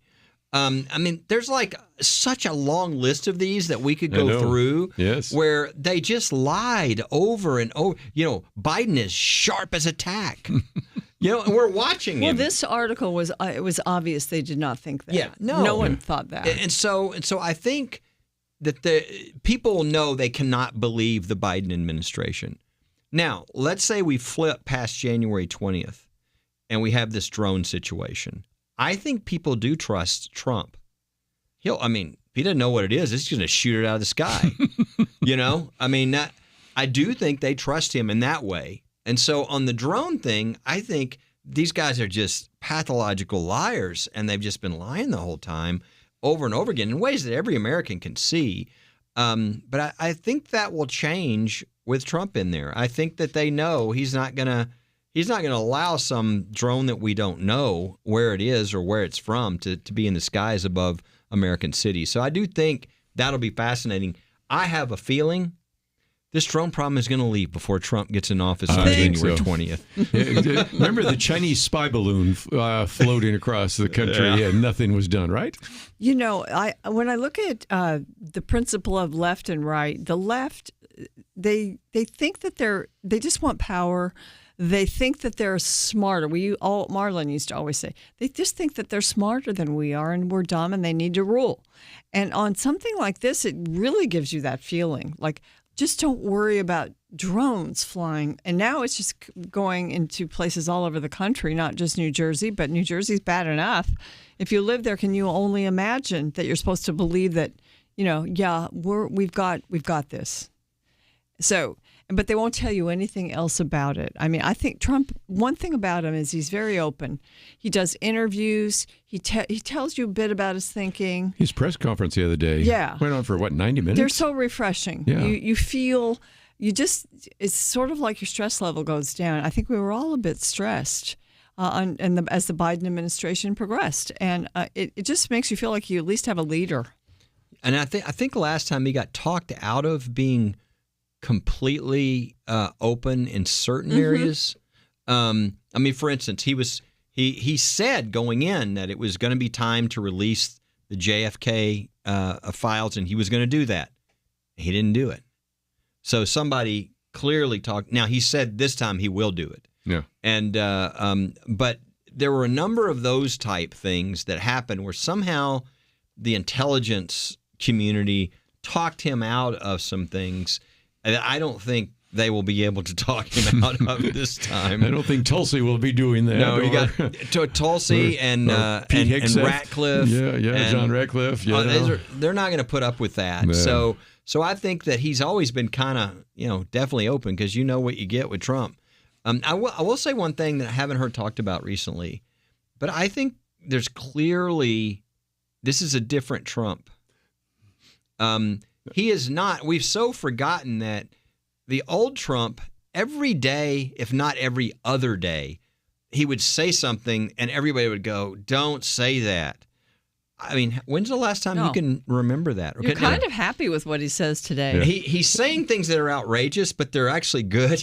[SPEAKER 4] There's like such a long list of these that we could go through where they just lied over and over. Biden is sharp as a tack. And we're watching him.
[SPEAKER 3] Well, this article it was obvious they did not think that.
[SPEAKER 4] Yeah,
[SPEAKER 3] no one thought that.
[SPEAKER 4] And so I think that the people know they cannot believe the Biden administration. Now, let's say we flip past January 20th and we have this drone situation. I think people do trust Trump. If he doesn't know what it is, he's going to shoot it out of the sky. I do think they trust him in that way. And so on the drone thing, I think these guys are just pathological liars, and they've just been lying the whole time over and over again in ways that every American can see. But I think that will change with Trump in there. I think that they know he's not going to allow some drone that we don't know where it is or where it's from to be in the skies above American cities. So I do think that'll be fascinating. I have a feeling this drone problem is going to leave before Trump gets in office on January 20th.
[SPEAKER 1] Remember the Chinese spy balloon floating across the country and nothing was done, right?
[SPEAKER 3] When I look at the principle of left and right, the left, they think that they just want power. They think that they're smarter. Marlon used to always say, they just think that they're smarter than we are and we're dumb and they need to rule. And on something like this, it really gives you that feeling. Like, just don't worry about drones flying. And now it's just going into places all over the country, not just New Jersey, but New Jersey's bad enough. If you live there, can you only imagine that you're supposed to believe that, we've got this. So, but they won't tell you anything else about it. I think Trump, one thing about him is he's very open. He does interviews. He tells you a bit about his thinking.
[SPEAKER 1] His press conference the other day went on for, 90 minutes?
[SPEAKER 3] They're so refreshing.
[SPEAKER 1] Yeah.
[SPEAKER 3] You feel, it's sort of like your stress level goes down. I think we were all a bit stressed as the Biden administration progressed. And it just makes you feel like you at least have a leader.
[SPEAKER 4] And I think last time he got talked out of being completely open in certain areas. I mean, for instance, he said going in that it was going to be time to release the JFK files, and he was going to do that. He didn't do it. So somebody clearly talked. Now, he said this time he will do it.
[SPEAKER 1] Yeah.
[SPEAKER 4] And but there were a number of those type things that happened where somehow the intelligence community talked him out of some things. And I don't think they will be able to talk him out of this time.
[SPEAKER 1] I don't think Tulsi will be doing that.
[SPEAKER 4] No, you got Tulsi and Ratcliffe.
[SPEAKER 1] Yeah, John Ratcliffe.
[SPEAKER 4] They're not going to put up with that.
[SPEAKER 1] No.
[SPEAKER 4] So I think that he's always been kind of, definitely open because you know what you get with Trump. I will say one thing that I haven't heard talked about recently, but I think there's clearly, this is a different Trump. He is not, we've so forgotten that the old Trump, every day, if not every other day, he would say something and everybody would go, don't say that. I mean, when's the last time you can remember that?
[SPEAKER 3] You're kind of happy with what he says today.
[SPEAKER 1] Yeah.
[SPEAKER 4] He's saying things that are outrageous, but they're actually good.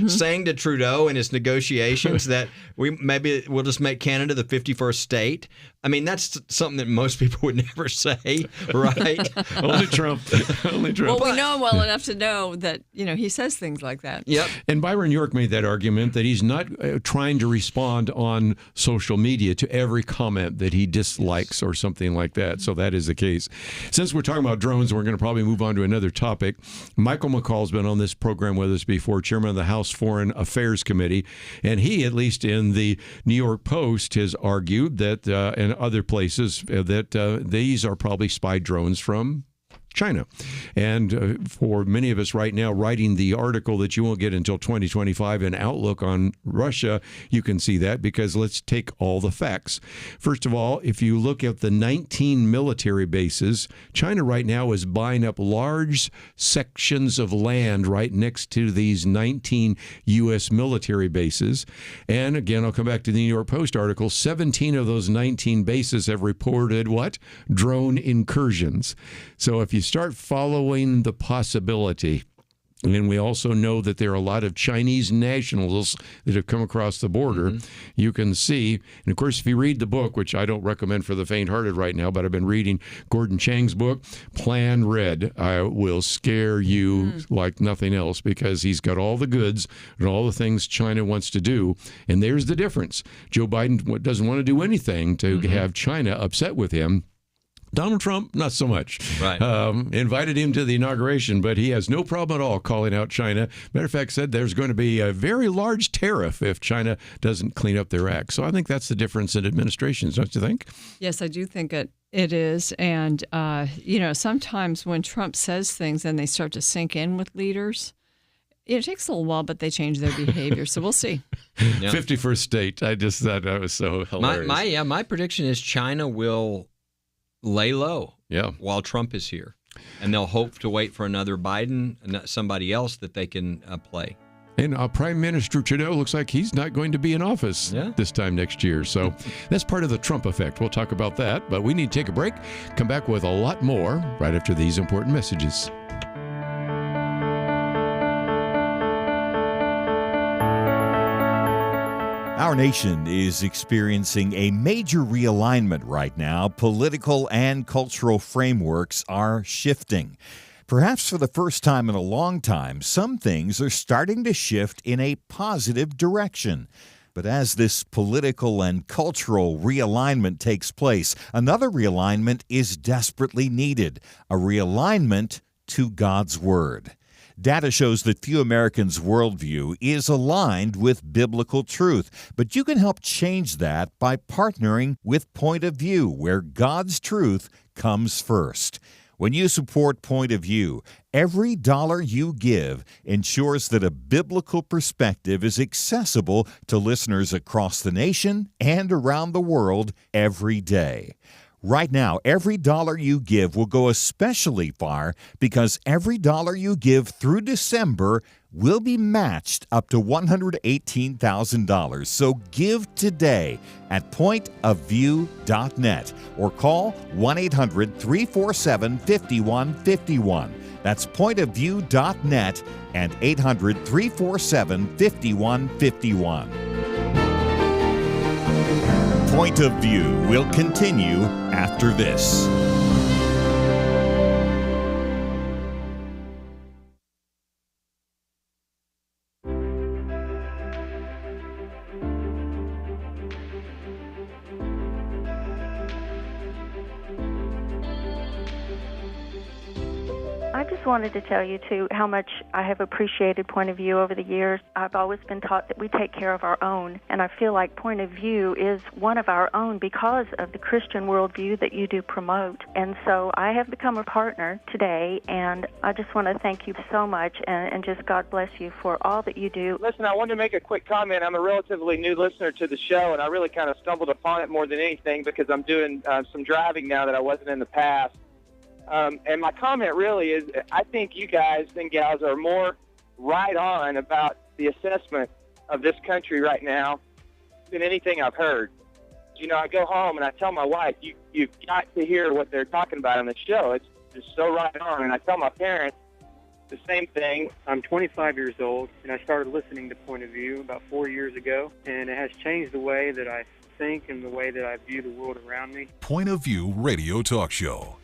[SPEAKER 4] Saying to Trudeau in his negotiations that we'll just make Canada the 51st state. I mean, that's something that most people would never say, right?
[SPEAKER 1] Only Trump. Only Trump.
[SPEAKER 3] Well, we know him well enough to know that, he says things like that.
[SPEAKER 4] Yep.
[SPEAKER 1] And Byron York made that argument that he's not trying to respond on social media to every comment that he dislikes or something like that. So that is the case. Since we're talking about drones, we're going to probably move on to another topic. Michael McCall's been on this program with us before, chairman of the House Foreign Affairs Committee. And he, at least in the New York Post, has argued that, and other places, that these are probably spy drones from China. And for many of us right now writing the article that you won't get until 2025 in Outlook on Russia, you can see that because let's take all the facts. First of all, if you look at the 19 military bases, China right now is buying up large sections of land right next to these 19 U.S. military bases. And again, I'll come back to the New York Post article. 17 of those 19 bases have reported what? Drone incursions. So if you start following the possibility, and we also know that there are a lot of Chinese nationals that have come across the border, you can see, and of course, if you read the book, which I don't recommend for the faint-hearted right now, but I've been reading Gordon Chang's book, Plan Red. I will scare you like nothing else because he's got all the goods and all the things China wants to do, and there's the difference. Joe Biden doesn't want to do anything to have China upset with him. Donald Trump, not so much.
[SPEAKER 4] Right.
[SPEAKER 1] Invited him to the inauguration, but he has no problem at all calling out China. Matter of fact, said there's going to be a very large tariff if China doesn't clean up their act. So I think that's the difference in administrations, don't you think?
[SPEAKER 3] Yes, I do think it is. And, sometimes when Trump says things and they start to sink in with leaders, it takes a little while, but they change their behavior. So we'll see.
[SPEAKER 4] Yeah.
[SPEAKER 1] 51st state. I just thought that was so hilarious.
[SPEAKER 4] My prediction is China will lay low
[SPEAKER 1] Yeah.
[SPEAKER 4] while Trump is here. And they'll hope to wait for another Biden and somebody else that they can play.
[SPEAKER 1] And Prime Minister Trudeau looks like he's not going to be in office this time next year. So that's part of the Trump effect. We'll talk about that, but we need to take a break. Come back with a lot more right after these important messages.
[SPEAKER 2] Our nation is experiencing a major realignment right now. Political and cultural frameworks are shifting. Perhaps for the first time in a long time, some things are starting to shift in a positive direction. But as this political and cultural realignment takes place, another realignment is desperately needed, a realignment to God's Word. Data shows that few Americans' worldview is aligned with biblical truth, but you can help change that by partnering with Point of View, where God's truth comes first. When you support Point of View, every dollar you give ensures that a biblical perspective is accessible to listeners across the nation and around the world every day. Right now, every dollar you give will go especially far because every dollar you give through December will be matched up to $118,000. So give today at pointofview.net or call 1-800-347-5151. That's pointofview.net and 800-347-5151. Point of View will continue after this.
[SPEAKER 6] I just wanted to tell you, too, how much I have appreciated Point of View over the years. I've always been taught that we take care of our own, and I feel like Point of View is one of our own because of the Christian worldview that you do promote. And so I have become a partner today, and I just want to thank you so much, and just God bless you for all that you do.
[SPEAKER 7] Listen, I wanted to make a quick comment. I'm a relatively new listener to the show, and I really kind of stumbled upon it more than anything because I'm doing some driving now that I wasn't in the past. And my comment really is, I think you guys and gals are more right on about the assessment of this country right now than anything I've heard. You know, I go home and I tell my wife, you've got to hear what they're talking about on the show. It's just so right on. And I tell my parents the same thing.
[SPEAKER 8] I'm 25 years old, and I started listening to Point of View about 4 years ago, and it has changed the way that I think and the way that I view the world around me.
[SPEAKER 9] Point of View Radio Talk Show.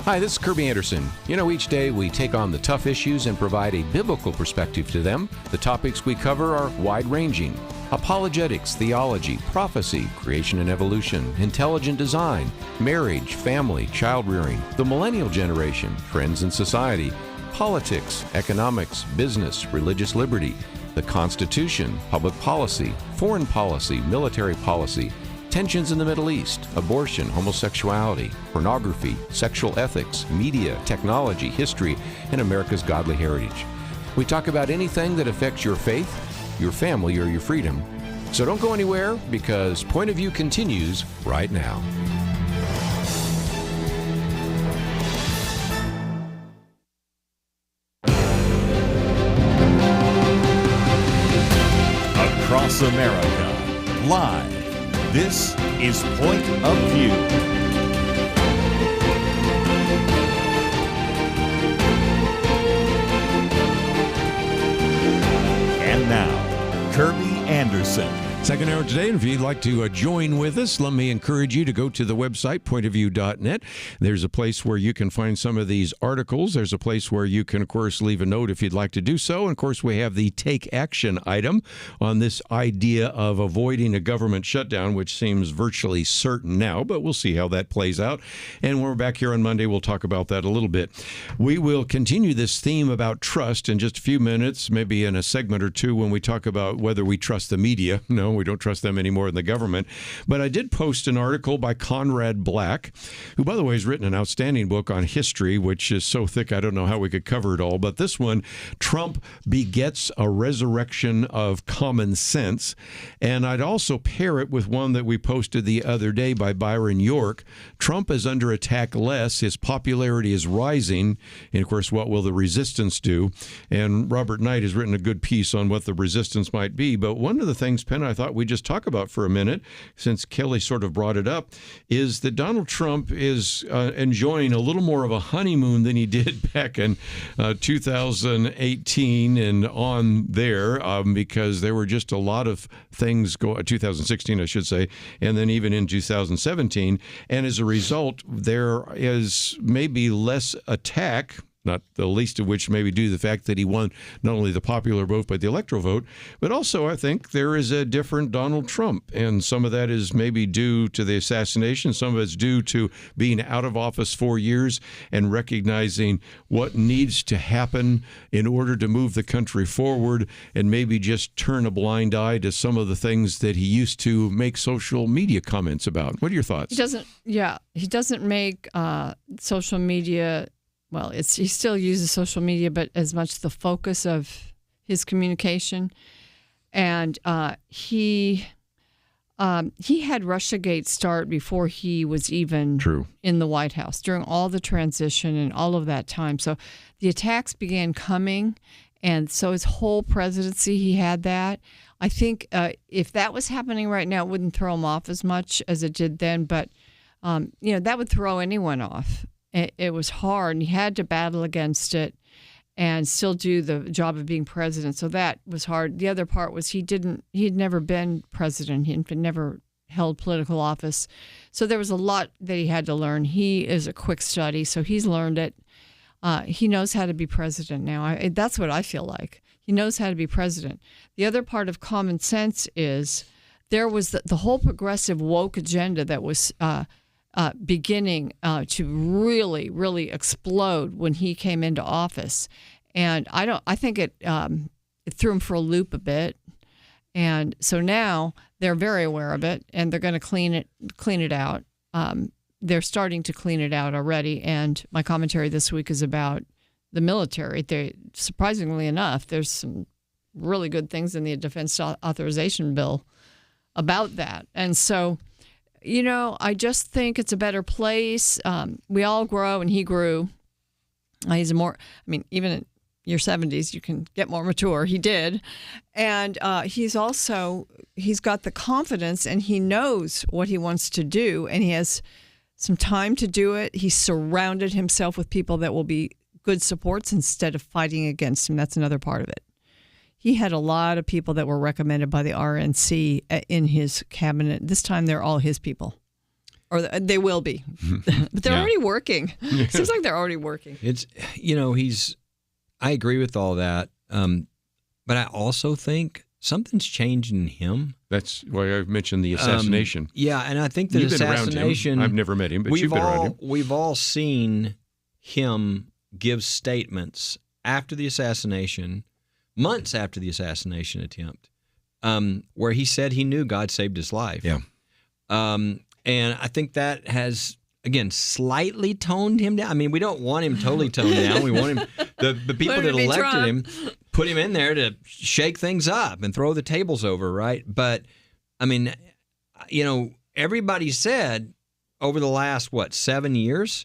[SPEAKER 1] Hi, this is Kerby Anderson. You know, each day we take on the tough issues and provide a biblical perspective to them. The topics we cover are wide-ranging. Apologetics, theology, prophecy, creation and evolution, intelligent design, marriage, family, child-rearing, the millennial generation, trends in society, politics, economics, business, religious liberty, the Constitution, public policy, foreign policy, military policy, tensions in the Middle East, abortion, homosexuality, pornography, sexual ethics, media, technology, history, and America's godly heritage. We talk about anything that affects your faith, your family, or your freedom. So don't go anywhere, because Point of View continues right now.
[SPEAKER 2] Across America, live. This is Point of View. And now, Kerby Anderson.
[SPEAKER 1] Second hour today, and if you'd like to join with us, let me encourage you to go to the website, pointofview.net. There's a place where you can find some of these articles. There's a place where you can, of course, leave a note if you'd like to do so. And, of course, we have the take action item on this idea of avoiding a government shutdown, which seems virtually certain now, but we'll see how that plays out. And when we're back here on Monday, we'll talk about that a little bit. We will continue this theme about trust in just a few minutes, maybe in a segment or two, when we talk about whether we trust the media. No, we don't trust them anymore in the government. But I did post an article by Conrad Black, who, by the way, has written an outstanding book on history, which is so thick I don't know how we could cover it all. But this one, Trump Begets a Resurrection of Common Sense. And I'd also pair it with one that we posted the other day by Byron York. Trump is under attack less. His popularity is rising. And, of course, what will the resistance do? And Robert Knight has written a good piece on what the resistance might be. But one of the things, Penn, I thought we'd just talk about for a minute, since Kelly sort of brought it up, is that Donald Trump is enjoying a little more of a honeymoon than he did back in 2018 and on there, because there were just a lot of things 2016, I should say, and then even in 2017. And as a result, there is maybe less attack, not the least of which maybe due to the fact that he won not only the popular vote, but the electoral vote. But also, I think there is a different Donald Trump. And some of that is maybe due to the assassination. Some of it's due to being out of office 4 years and recognizing what needs to happen in order to move the country forward, and maybe just turn a blind eye to some of the things that he used to make social media comments about. What are your thoughts?
[SPEAKER 3] He doesn't make social media. Well, he still uses social media, but as much the focus of his communication. And he had Russiagate start before he was even in the White House, during all the transition and all of that time. So the attacks began coming, and so his whole presidency, he had that. I think if that was happening right now, it wouldn't throw him off as much as it did then, but that would throw anyone off. It was hard, and he had to battle against it and still do the job of being president. So that was hard. The other part was he'd never been president. He'd never held political office. So there was a lot that he had to learn. He is a quick study, so he's learned it. He knows how to be president now. That's what I feel like. He knows how to be president. The other part of common sense is there was the whole progressive woke agenda that was beginning to really, really explode when he came into office, and I think it threw him for a loop a bit, and so now they're very aware of it, and they're going to clean it out. They're starting to clean it out already, and my commentary this week is about the military. Surprisingly enough, there's some really good things in the defense authorization bill about that, and so. I just think it's a better place. We all grow, and he grew. Even in your 70s, you can get more mature. He did. And he's got the confidence, and he knows what he wants to do, and he has some time to do it. He surrounded himself with people that will be good supports instead of fighting against him. That's another part of it. He had a lot of people that were recommended by the RNC in his cabinet. This time, they're all his people. Or they will be. But they're already working. Seems like they're already working.
[SPEAKER 4] It's, I agree with all that. But I also think something's changed in him.
[SPEAKER 1] That's why I mentioned the assassination.
[SPEAKER 4] Yeah, and I think the
[SPEAKER 1] You've
[SPEAKER 4] assassination.
[SPEAKER 1] Been around him. I've never met him, but you've been around him.
[SPEAKER 4] We've all seen him give statements after the assassination, months after the assassination attempt, where he said he knew God saved his life.
[SPEAKER 1] Yeah.
[SPEAKER 4] And I think that has, again, slightly toned him down. I mean, we don't want him totally toned down. We want him, the people that elected him, put him in there to shake things up and throw the tables over, right? But, I mean, everybody said over the last, 7 years,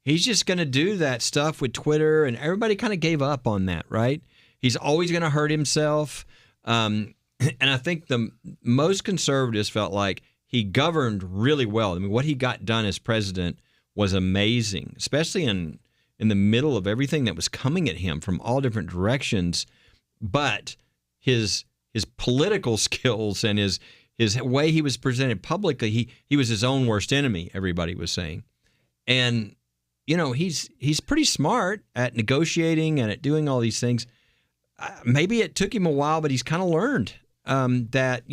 [SPEAKER 4] he's just going to do that stuff with Twitter, and everybody kind of gave up on that, right? He's always going to hurt himself. And I think the most conservatives felt like he governed really well. I mean, what he got done as president was amazing, especially in the middle of everything that was coming at him from all different directions. But his political skills and his way he was presented publicly, he was his own worst enemy, everybody was saying. And, he's pretty smart at negotiating and at doing all these things. Maybe it took him a while, but he's kind of learned that,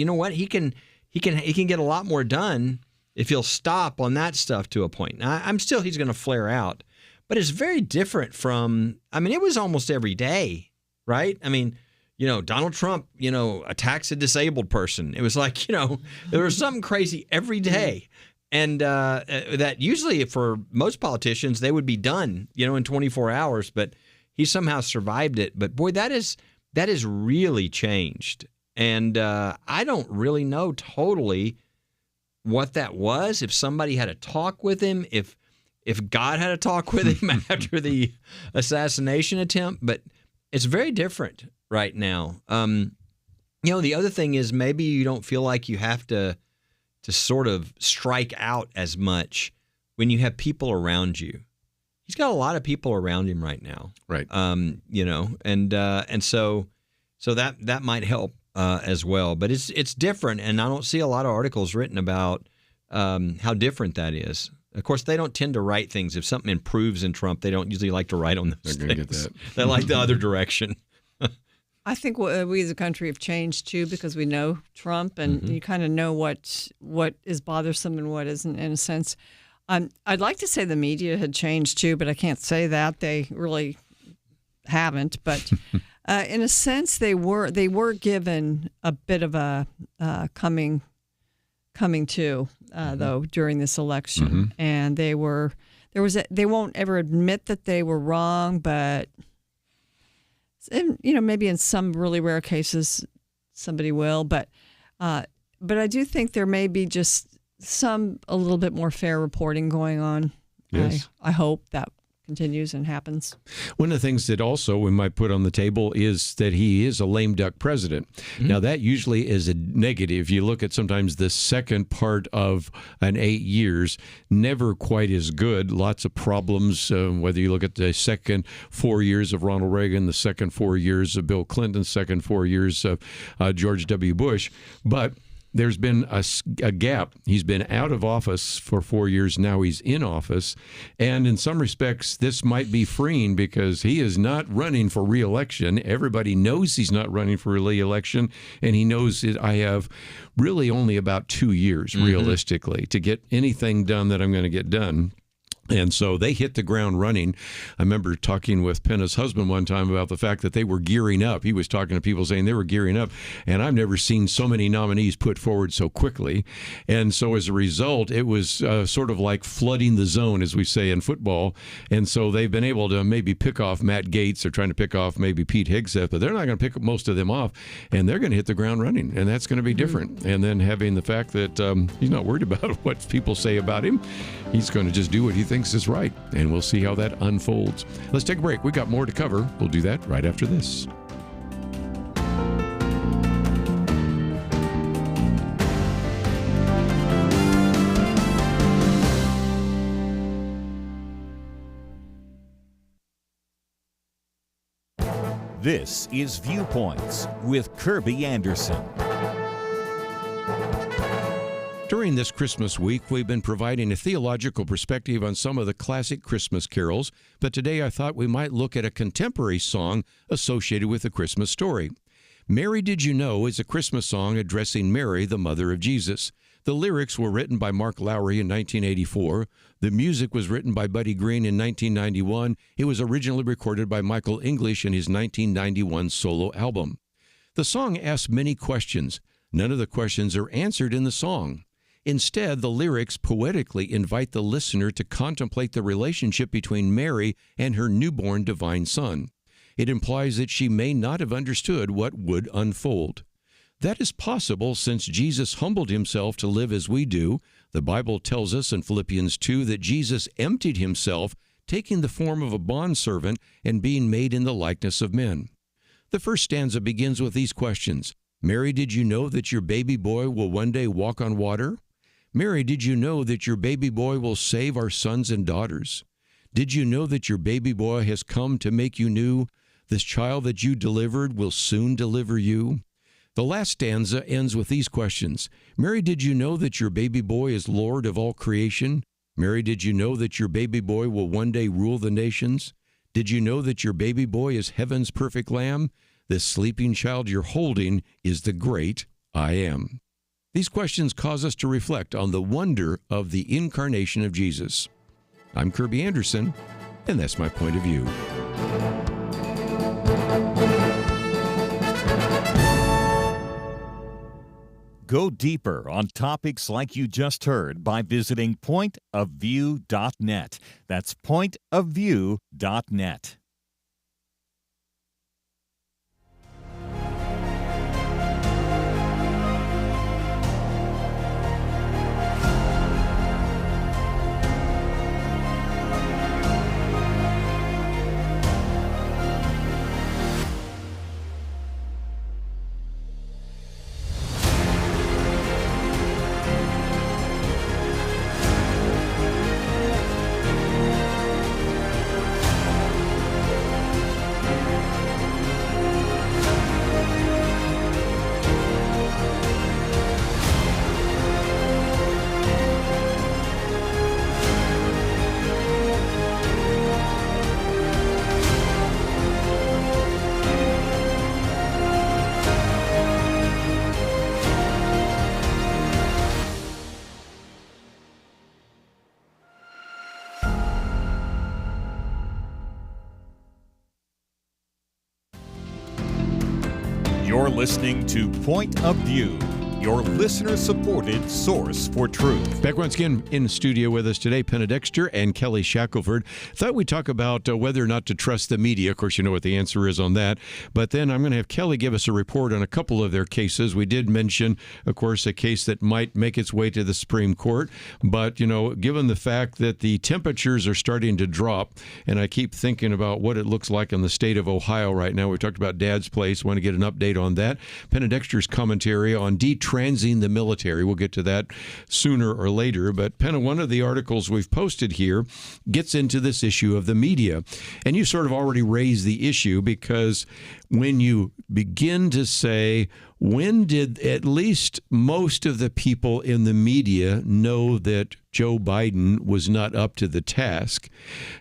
[SPEAKER 4] he can get a lot more done if he'll stop on that stuff to a point. Now, he's going to flare out, but it's very different from, it was almost every day, right? Donald Trump, attacks a disabled person. It was like, there was something crazy every day. And that usually for most politicians, they would be done, in 24 hours, but he somehow survived it. But boy, that is really changed. And I don't really know totally what that was, if somebody had a talk with him, if God had a talk with him after the assassination attempt, but it's very different right now. The other thing is maybe you don't feel like you have to sort of strike out as much when you have people around you. He's got a lot of people around him right now.
[SPEAKER 1] Right.
[SPEAKER 4] And so that might help as well. But it's different, and I don't see a lot of articles written about how different that is. Of course, they don't tend to write things. If something improves in Trump, they don't usually like to write on those things. Get that. They like the other direction.
[SPEAKER 3] I think we as a country have changed too, because we know Trump, and you kind of know what is bothersome and what isn't, in a sense. I'd like to say the media had changed too, but I can't say that. They really haven't. But in a sense, they were given a bit of a coming to though during this election, and they won't ever admit that they were wrong, but. Maybe in some really rare cases, somebody will, but I do think there may be just a little bit more fair reporting going on.
[SPEAKER 1] Yes.
[SPEAKER 3] I hope that continues and happens.
[SPEAKER 1] One of the things that also we might put on the table is that he is a lame duck president. Now, that usually is a negative. You look at sometimes the second part of an 8 years, never quite as good. Lots of problems, whether you look at the second 4 years of Ronald Reagan, the second 4 years of Bill Clinton, second 4 years of George W. Bush. But there's been a gap. He's been out of office for 4 years. Now he's in office. And in some respects, this might be freeing because he is not running for re-election. Everybody knows he's not running for re-election. And he knows that I have really only about 2 years, realistically, to get anything done that I'm going to get done. And so they hit the ground running. I remember talking with Penna's husband one time about the fact that they were gearing up. He was talking to people saying they were gearing up. And I've never seen so many nominees put forward so quickly. And so as a result, it was sort of like flooding the zone, as we say in football. And so they've been able to maybe pick off Matt Gaetz. They're trying to pick off maybe Pete Hegseth, but they're not going to pick most of them off. And they're going to hit the ground running. And that's going to be different. And then having the fact that he's not worried about what people say about him. He's going to just do what he thinks is right, and we'll see how that unfolds. Let's take a break. We've got more to cover. We'll do that right after this.
[SPEAKER 2] This is Viewpoints with Kerby Anderson.
[SPEAKER 1] During During this Christmas week, we've been providing a theological perspective on some of the classic Christmas carols, but today I thought we might look at a contemporary song associated with the Christmas story. Mary Did You Know is a Christmas song addressing Mary, the mother of Jesus. The lyrics were written by Mark Lowry in 1984. The music was written by Buddy Green in 1991. It was originally recorded by Michael English in his 1991 solo album. The song asks many questions. None of the questions are answered in the song. Instead, the lyrics poetically invite the listener to contemplate the relationship between Mary and her newborn divine son. It implies that she may not have understood what would unfold. That is possible since Jesus humbled himself to live as we do. The Bible tells us in Philippians 2 that Jesus emptied himself, taking the form of a bondservant and being made in the likeness of men. The first stanza begins with these questions. Mary, did you know that your baby boy will one day walk on water? Mary, did you know that your baby boy will save our sons and daughters? Did you know that your baby boy has come to make you new? This child that you delivered will soon deliver you. The last stanza ends with these questions. Mary, did you know that your baby boy is Lord of all creation? Mary, did you know that your baby boy will one day rule the nations? Did you know that your baby boy is heaven's perfect lamb? This sleeping child you're holding is the great I Am. These questions cause us to reflect on the wonder of the incarnation of Jesus. I'm Kerby Anderson, and that's my point of view.
[SPEAKER 2] Go deeper on topics like you just heard by visiting pointofview.net. That's pointofview.net. You're listening to Point of View, your listener-supported source for truth.
[SPEAKER 1] Back once again in the studio with us today, Penna Dexter and Kelly Shackelford. Thought we'd talk about whether or not to trust the media. Of course, you know what the answer is on that. But then I'm going to have Kelly give us a report on a couple of their cases. We did mention, of course, a case that might make its way to the Supreme Court. But, you know, given the fact that the temperatures are starting to drop, and I keep thinking about what it looks like in the state of Ohio right now. We talked about Dad's Place. Want to get an update on that. Penna Dexter's commentary on detransing the military. We'll get to that sooner or later. But Penna, one of the articles we've posted here gets into this issue of the media. And you sort of already raised the issue because when you begin to say, when did at least most of the people in the media know that Joe Biden was not up to the task?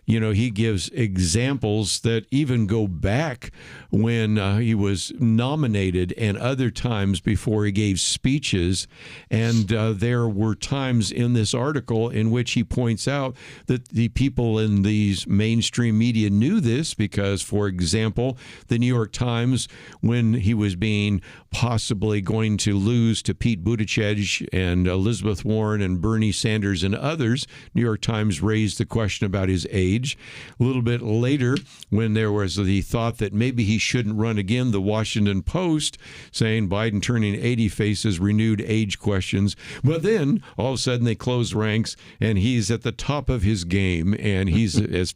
[SPEAKER 1] You know, he gives examples that even go back when he was nominated and other times before he gave speeches. And there were times in this article in which he points out that the people in these mainstream media knew this because, for example, the New York Times, when he was being possibly going to lose to Pete Buttigieg and Elizabeth Warren and Bernie Sanders and others, New York Times raised the question about his age. A little bit later, when there was the thought that maybe he shouldn't run again, the Washington Post saying Biden turning 80 faces renewed age questions. But then all of a sudden they closed ranks and he's at the top of his game and he's, as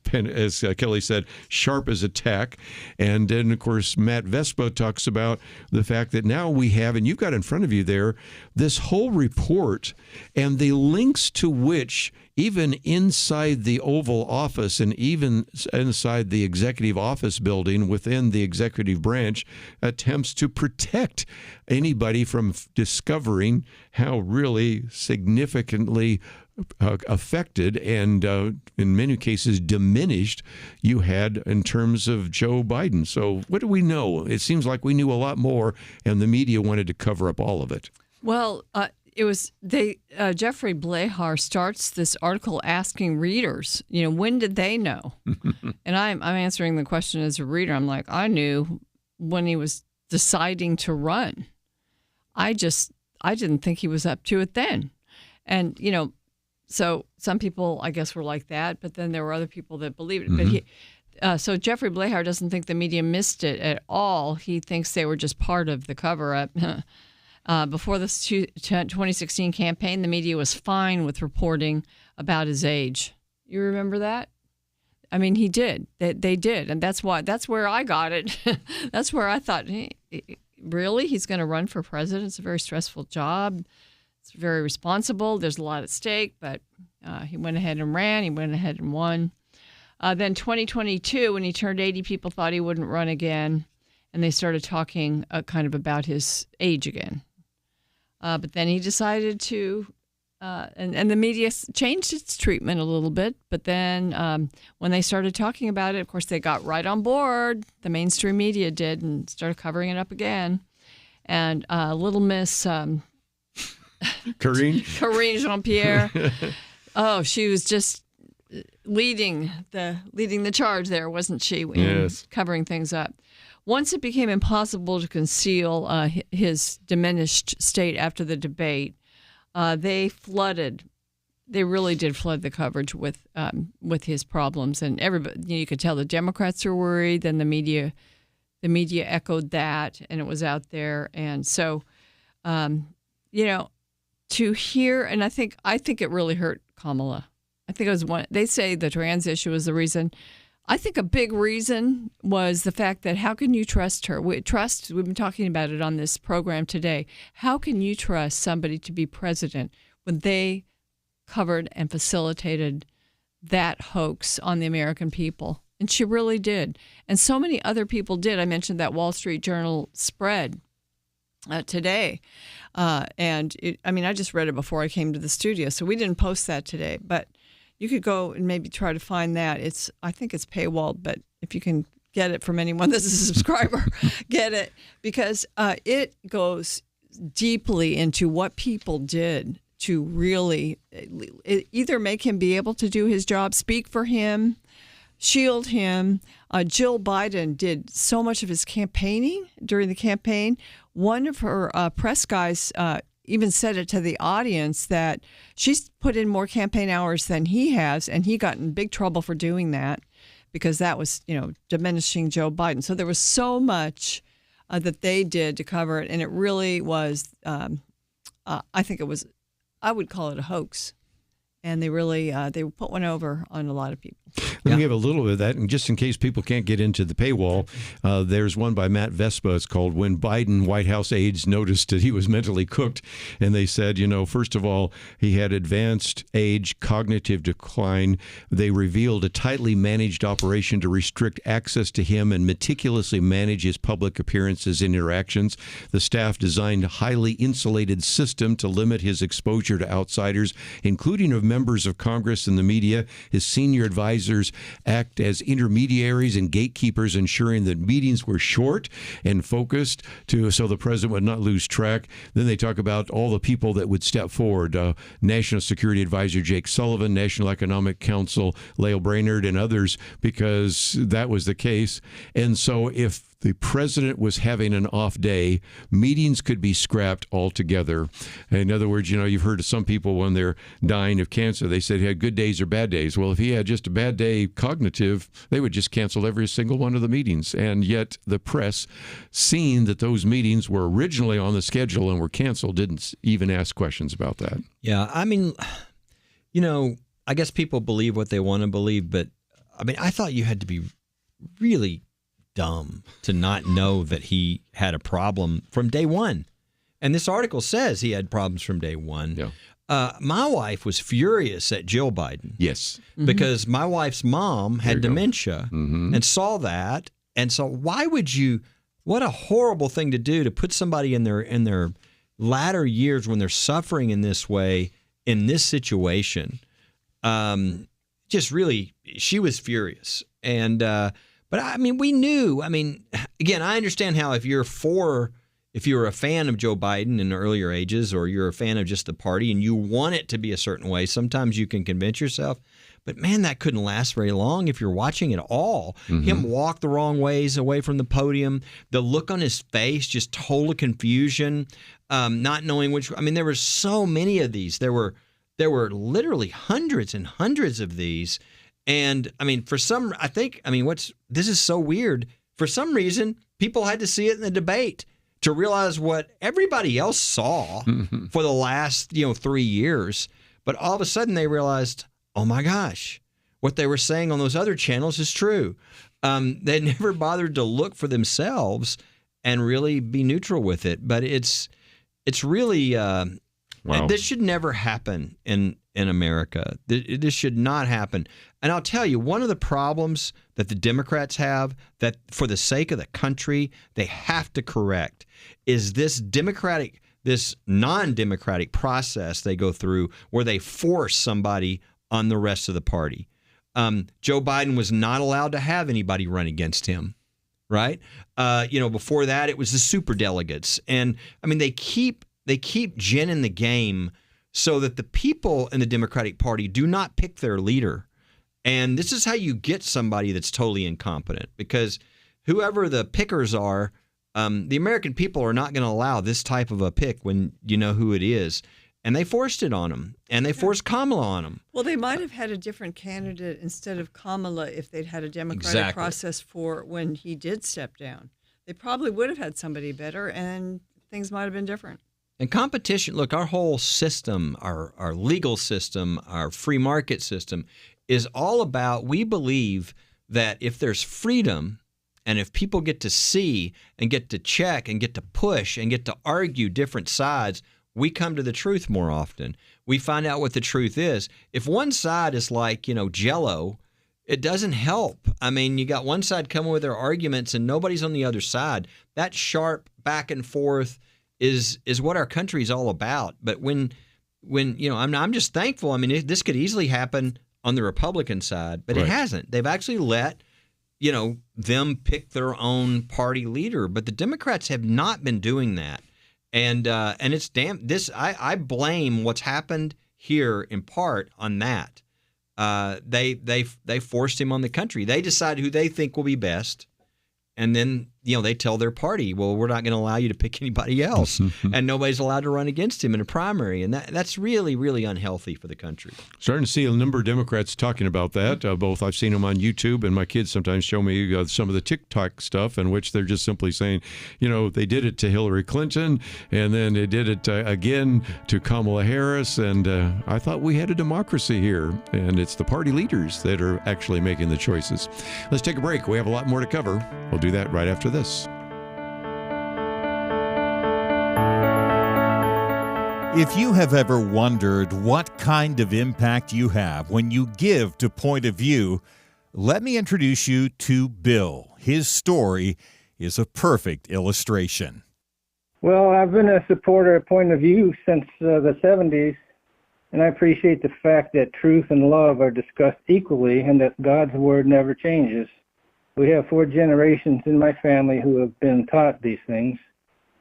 [SPEAKER 1] Kelly said, sharp as a tack. And then, of course, this Matt Vespa talks about the fact that now we have, and you've got in front of you there, this whole report and the links to which even inside the Oval Office and even inside the executive office building within the executive branch attempts to protect anybody from discovering how really significantly affected and in many cases diminished you had in terms of Joe Biden. So what do we know? It seems like we knew a lot more, and the media wanted to cover up all of it.
[SPEAKER 3] Well, it was Jeffrey Blahar starts this article asking readers, when did they know? And I'm answering the question as a reader. I'm like, I knew when he was deciding to run. I didn't think he was up to it then. And, so some people, I guess, were like that, but then there were other people that believed it. Mm-hmm. But so Jeffrey Blahar doesn't think the media missed it at all. He thinks they were just part of the cover-up. Before the 2016 campaign, the media was fine with reporting about his age. You remember that? I mean, he did. They did, and that's where I got it. That's where I thought, really, he's going to run for president? It's a very stressful job. It's very responsible. There's a lot at stake, but he went ahead and ran. He went ahead and won. Then 2022, when he turned 80, people thought he wouldn't run again, and they started talking kind of about his age again. But then he decided to, and the media changed its treatment a little bit. But then when they started talking about it, of course, they got right on board. The mainstream media did and started covering it up again. And little Miss
[SPEAKER 1] Karine
[SPEAKER 3] Jean-Pierre, she was just leading the charge there, wasn't she?
[SPEAKER 1] Yes.
[SPEAKER 3] Covering things up. Once it became impossible to conceal his diminished state after the debate, they really did flood the coverage with his problems, and everybody, you could tell the Democrats were worried. Then the media echoed that, and it was out there, and so, to hear, and I think it really hurt Kamala. I think it was one. They say the trans issue was the reason. I think a big reason was the fact that how can you trust her? We've been talking about it on this program today. How can you trust somebody to be president when they covered and facilitated that hoax on the American people? And she really did. And so many other people did. I mentioned that Wall Street Journal spread today. I just read it before I came to the studio, so we didn't post that today. But you could go and maybe try to find that. I think it's paywalled, but if you can get it from anyone that's a subscriber, get it, because it goes deeply into what people did to really either make him be able to do his job, speak for him, shield him. Jill Biden did so much of his campaigning during the campaign. One of her press guys even said it to the audience that she's put in more campaign hours than he has, and he got in big trouble for doing that because that was, diminishing Joe Biden. So there was so much that they did to cover it, and it really was, I would call it a hoax. And they really they put one over on a lot of people.
[SPEAKER 1] Let me have a little bit of that, and just in case people can't get into the paywall, there's one by Matt Vespa. It's called "When Biden White House Aides Noticed That He Was Mentally Cooked," and they said, first of all, he had advanced age, cognitive decline. They revealed a tightly managed operation to restrict access to him and meticulously manage his public appearances and interactions. The staff designed a highly insulated system to limit his exposure to outsiders, including of members of Congress and the media. His senior advisors act as intermediaries and gatekeepers, ensuring that meetings were short and focused so the president would not lose track. Then they talk about all the people that would step forward. National Security Advisor Jake Sullivan, National Economic Council Lael Brainerd, and others, because that was the case. And so if the president was having an off day, meetings could be scrapped altogether. In other words, you've heard of some people when they're dying of cancer, they said he had good days or bad days. Well, if he had just a bad day cognitive, they would just cancel every single one of the meetings. And yet the press, seeing that those meetings were originally on the schedule and were canceled, didn't even ask questions about that.
[SPEAKER 4] Yeah, I guess people believe what they want to believe, but I thought you had to be really dumb to not know that he had a problem from day one. And this article says he had problems from day one.
[SPEAKER 1] Yeah.
[SPEAKER 4] My wife was furious at Jill Biden.
[SPEAKER 1] Yes.
[SPEAKER 4] Because my wife's mom had dementia and saw that. And so why would you, what a horrible thing to do to put somebody in their latter years when they're suffering in this way, in this situation. Just really, she was furious. And, but I mean, we knew, I mean, again, I understand how if you're a fan of Joe Biden in the earlier ages, or you're a fan of just the party and you want it to be a certain way, sometimes you can convince yourself. But man, that couldn't last very long if you're watching it all. Him walk the wrong ways away from the podium, the look on his face, just total confusion, not knowing which. I mean, there were so many of these. There were literally hundreds and hundreds of these. And I mean, this is so weird. For some reason, people had to see it in the debate to realize what everybody else saw for the last 3 years. But all of a sudden they realized, oh my gosh, what they were saying on those other channels is true. They never bothered to look for themselves and really be neutral with it. But it's really
[SPEAKER 1] Wow.
[SPEAKER 4] This should never happen in America. This should not happen. And I'll tell you, one of the problems that the Democrats have, that for the sake of the country, they have to correct, is this non-democratic process they go through where they force somebody on the rest of the party. Joe Biden was not allowed to have anybody run against him, right? Before that, it was the superdelegates. And, I mean, they keep ginning the game so that the people in the Democratic Party do not pick their leader. And this is how you get somebody that's totally incompetent, because whoever the pickers are, the American people are not going to allow this type of a pick when you know who it is. And they forced it on him, and they forced Kamala on him.
[SPEAKER 3] Well, they might have had a different candidate instead of Kamala if they'd had a democratic process for when he did step down. They probably would have had somebody better, and things might have been different.
[SPEAKER 4] And competition, look, our whole system, our legal system, our free market system is all about, we believe that if there's freedom and if people get to see and get to check and get to push and get to argue different sides, we come to the truth more often. We find out what the truth is. If one side is like, Jell-O, it doesn't help. I mean, you got one side coming with their arguments and nobody's on the other side. That sharp back and forth is what our country is all about. But when I'm just thankful. I mean, this could easily happen on the Republican side, but It hasn't. They've actually let, them pick their own party leader. But the Democrats have not been doing that. And it's I blame what's happened here in part on that. They forced him on the country. They decide who they think will be best. And then, they tell their party, well, we're not going to allow you to pick anybody else. And nobody's allowed to run against him in a primary. And that's really, really unhealthy for the country.
[SPEAKER 1] Starting to see a number of Democrats talking about that. Both I've seen them on YouTube, and my kids sometimes show me some of the TikTok stuff in which they're just simply saying, they did it to Hillary Clinton, and then they did it again to Kamala Harris. And I thought we had a democracy here, and it's the party leaders that are actually making the choices. Let's take a break. We have a lot more to cover. We'll do that right after this.
[SPEAKER 2] If you have ever wondered what kind of impact you have when you give to Point of View, let me introduce you to Bill. His story is a perfect illustration.
[SPEAKER 5] Well, I've been a supporter of Point of View since the 70s, and I appreciate the fact that truth and love are discussed equally and that God's Word never changes. We have 4 generations in my family who have been taught these things,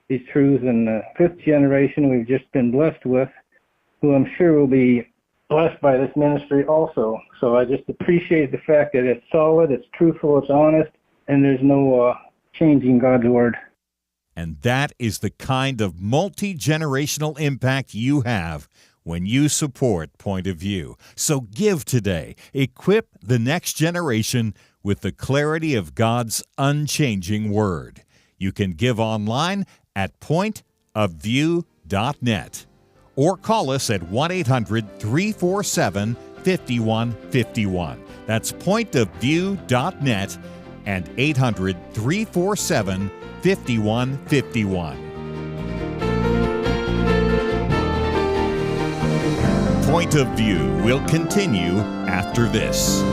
[SPEAKER 5] these truths, and the 5th generation we've just been blessed with, who I'm sure will be blessed by this ministry also. So I just appreciate the fact that it's solid, it's truthful, it's honest, and there's no changing God's Word.
[SPEAKER 2] And that is the kind of multi-generational impact you have when you support Point of View. So give today. Equip the next generation with the clarity of God's unchanging Word. You can give online at pointofview.net or call us at 1-800-347-5151. That's pointofview.net and 800-347-5151. Point of View will continue after this.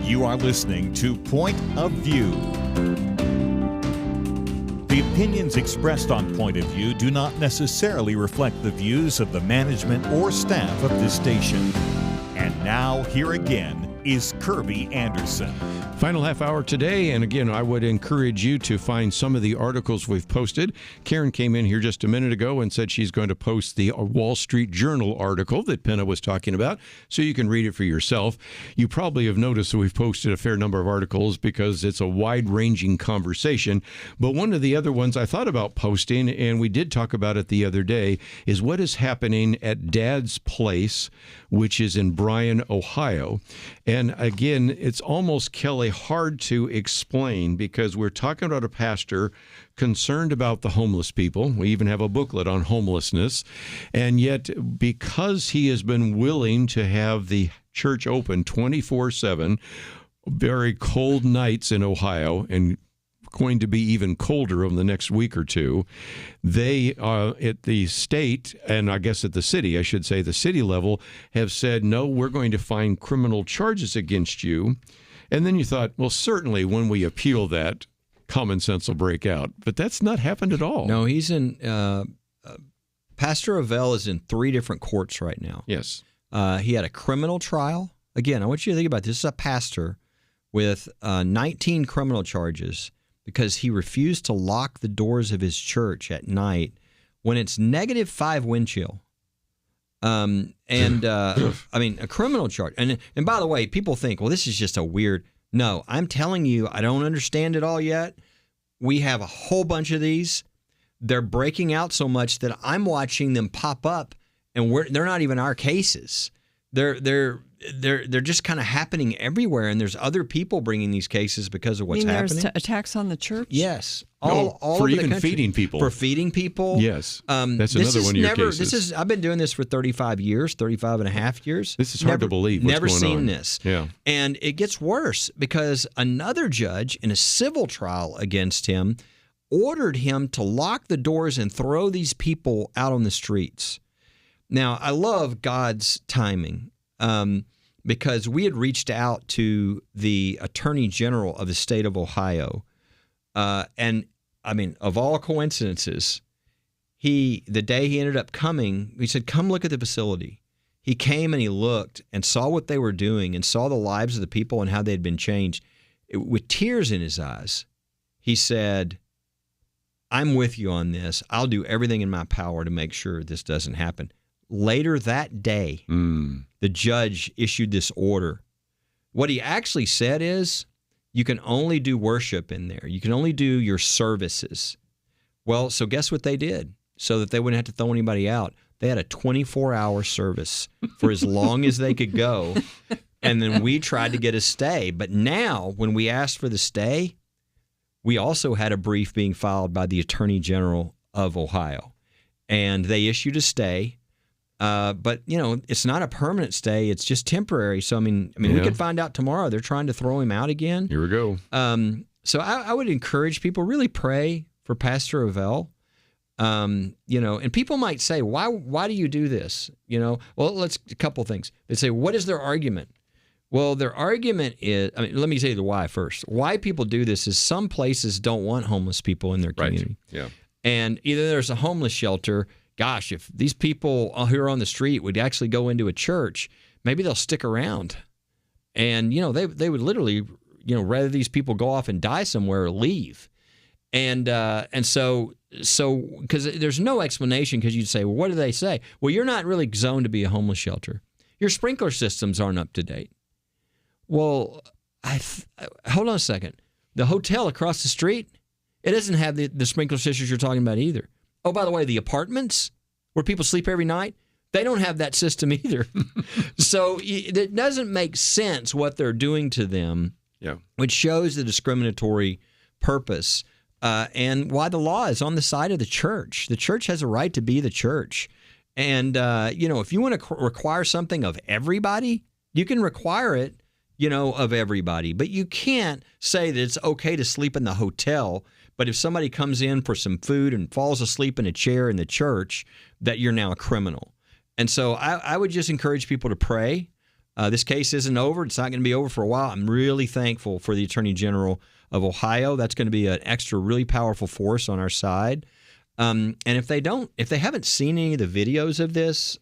[SPEAKER 2] You are listening to Point of View. The opinions expressed on Point of View do not necessarily reflect the views of the management or staff of this station. And now, here again is Kerby Anderson.
[SPEAKER 1] Final half hour today, and again, I would encourage you to find some of the articles we've posted. Karen came in here just a minute ago and said she's going to post the Wall Street Journal article that Penna was talking about, so you can read it for yourself. You probably have noticed that we've posted a fair number of articles because it's a wide-ranging conversation, but one of the other ones I thought about posting, and we did talk about it the other day, is what is happening at Dad's Place, which is in Bryan, Ohio. And again, it's almost, Kelly, hard to explain because we're talking about a pastor concerned about the homeless people. We even have a booklet on homelessness. And yet, because he has been willing to have the church open 24/7, very cold nights in Ohio, and going to be even colder over the next week or two, they at the state, and I guess at the city, I should say, the city level, have said, no, we're going to find criminal charges against you. And then you thought, well, certainly when we appeal that, common sense will break out. But that's not happened at all.
[SPEAKER 4] No, he's in, Pastor Avell is in 3 different courts right now.
[SPEAKER 1] Yes.
[SPEAKER 4] He had a criminal trial. Again, I want you to think about this. This is a pastor with 19 criminal charges, because he refused to lock the doors of his church at night when it's -5 wind chill. I mean, a criminal charge. And by the way, people think, well, this is just a weird. No, I'm telling you, I don't understand it all yet. We have a whole bunch of these. They're breaking out so much that I'm watching them pop up, and they're not even our cases. They're just kind of happening everywhere, and there's other people bringing these cases because of what's happening.
[SPEAKER 3] There's attacks on the church?
[SPEAKER 4] Yes.
[SPEAKER 1] All
[SPEAKER 4] for
[SPEAKER 1] over
[SPEAKER 4] even
[SPEAKER 1] the feeding people.
[SPEAKER 4] For feeding people.
[SPEAKER 1] Yes. That's another one of your cases.
[SPEAKER 4] I've been doing this for 35 and a half years.
[SPEAKER 1] This is hard to believe what's
[SPEAKER 4] never
[SPEAKER 1] going
[SPEAKER 4] seen
[SPEAKER 1] on.
[SPEAKER 4] this.
[SPEAKER 1] Yeah.
[SPEAKER 4] And it gets worse because another judge in a civil trial against him ordered him to lock the doors and throw these people out on the streets. Now, I love God's timing. Because we had reached out to the Attorney General of the state of Ohio. And, I mean, of all coincidences, the day he ended up coming, we said, come look at the facility. He came and he looked and saw what they were doing and saw the lives of the people and how they had been changed. With tears in his eyes, he said, I'm with you on this. I'll do everything in my power to make sure this doesn't happen. Later that day, the judge issued this order. What he actually said is, you can only do worship in there. You can only do your services. Well, so guess what they did? So that they wouldn't have to throw anybody out. They had a 24-hour service for as long as they could go. And then we tried to get a stay. But now, when we asked for the stay, we also had a brief being filed by the Attorney General of Ohio. And they issued a stay. But, you know, it's not a permanent stay. It's just temporary. So, I mean, we could find out tomorrow they're trying to throw him out again.
[SPEAKER 1] Here we go.
[SPEAKER 4] So I would encourage people, really pray for Pastor Avell. You know, and people might say, why do you do this? You know, well, a couple things. They say, what is their argument? Well, their argument is, let me tell you the why first. Why people do this is some places don't want homeless people in their community.
[SPEAKER 1] Right. Yeah.
[SPEAKER 4] And either there's a homeless shelter. Gosh, if these people who are on the street would actually go into a church, maybe they'll stick around. And, you know, they would literally, you know, rather these people go off and die somewhere or leave. And so because there's no explanation, because you'd say, well, what do they say? Well, you're not really zoned to be a homeless shelter. Your sprinkler systems aren't up to date. Well, hold on a second. The hotel across the street, it doesn't have the sprinkler systems you're talking about either. Oh, by the way, the apartments where people sleep every night, they don't have that system either. So it doesn't make sense what they're doing to them, which shows the discriminatory purpose and why the law is on the side of the church. The church has a right to be the church. And, you know, if you want to require something of everybody, you can require it, you know, of everybody. But you can't say that it's okay to sleep in the hotel, but if somebody comes in for some food and falls asleep in a chair in the church, that you're now a criminal. And so I would just encourage people to pray. This case isn't over. It's not going to be over for a while. I'm really thankful for the Attorney General of Ohio. That's going to be an extra really powerful force on our side. And if they haven't seen any of the videos of this,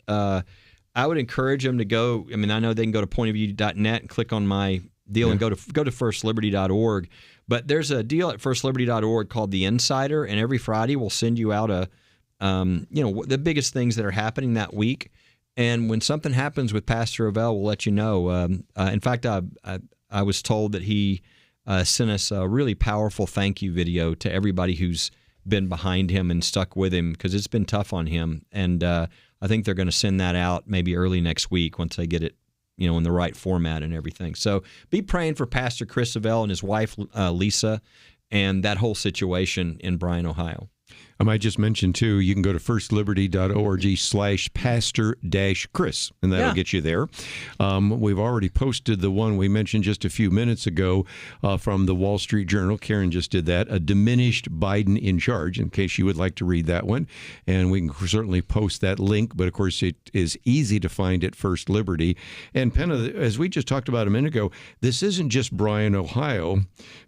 [SPEAKER 4] I would encourage them to go. I mean, I know they can go to pointofview.net and click on my deal and go to firstliberty.org. But there's a deal at firstliberty.org called The Insider, and every Friday we'll send you out the biggest things that are happening that week. And when something happens with Pastor Avell, we'll let you know. In fact, I was told that he sent us a really powerful thank you video to everybody who's been behind him and stuck with him, because it's been tough on him. And I think they're going to send that out maybe early next week once they get it, in the right format and everything. So be praying for Pastor Chris Avell and his wife, Lisa, and that whole situation in Bryan, Ohio.
[SPEAKER 1] I might just mention, too, you can go to firstliberty.org/pastor-Chris, and that'll get you there. We've already posted the one we mentioned just a few minutes ago from the Wall Street Journal. Karen just did that, A Diminished Biden in Charge, in case you would like to read that one. And we can certainly post that link, but, of course, it is easy to find at First Liberty. And, Penna, as we just talked about a minute ago, this isn't just Bryan, Ohio,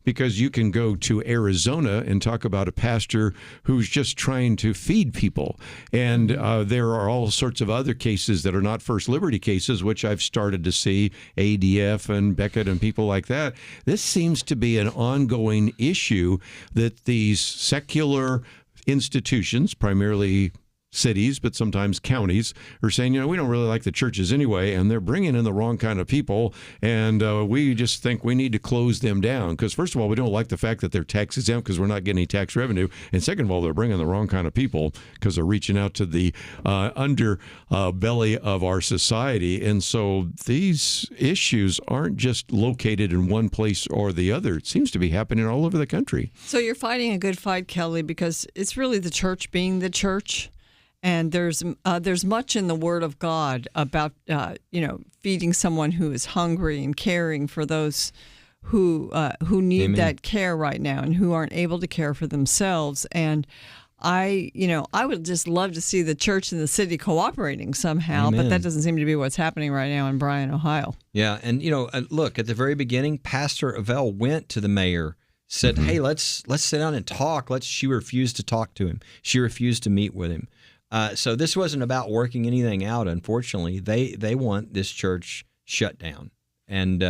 [SPEAKER 1] because you can go to Arizona and talk about a pastor who's just trying to feed people. And there are all sorts of other cases that are not First Liberty cases, which I've started to see, ADF and Beckett and people like that. This seems to be an ongoing issue that these secular institutions, primarily cities, but sometimes counties, are saying, we don't really like the churches anyway, and they're bringing in the wrong kind of people, and we just think we need to close them down. Because first of all, we don't like the fact that they're tax exempt because we're not getting any tax revenue, and second of all, they're bringing the wrong kind of people because they're reaching out to the underbelly of our society. And so these issues aren't just located in one place or the other. It seems to be happening all over the country.
[SPEAKER 3] So you're fighting a good fight, Kelly, because it's really the church being the church. And there's much in the Word of God about feeding someone who is hungry and caring for those who need
[SPEAKER 4] Amen.
[SPEAKER 3] that care right now and who aren't able to care for themselves. And I would just love to see the church and the city cooperating somehow,
[SPEAKER 4] Amen.
[SPEAKER 3] but that doesn't seem to be what's happening right now in Bryan, Ohio.
[SPEAKER 4] Yeah, and look, at the very beginning, Pastor Avell went to the mayor, said, "Hey, let's sit down and talk." She refused to talk to him. She refused to meet with him. So this wasn't about working anything out. Unfortunately, they want this church shut down, and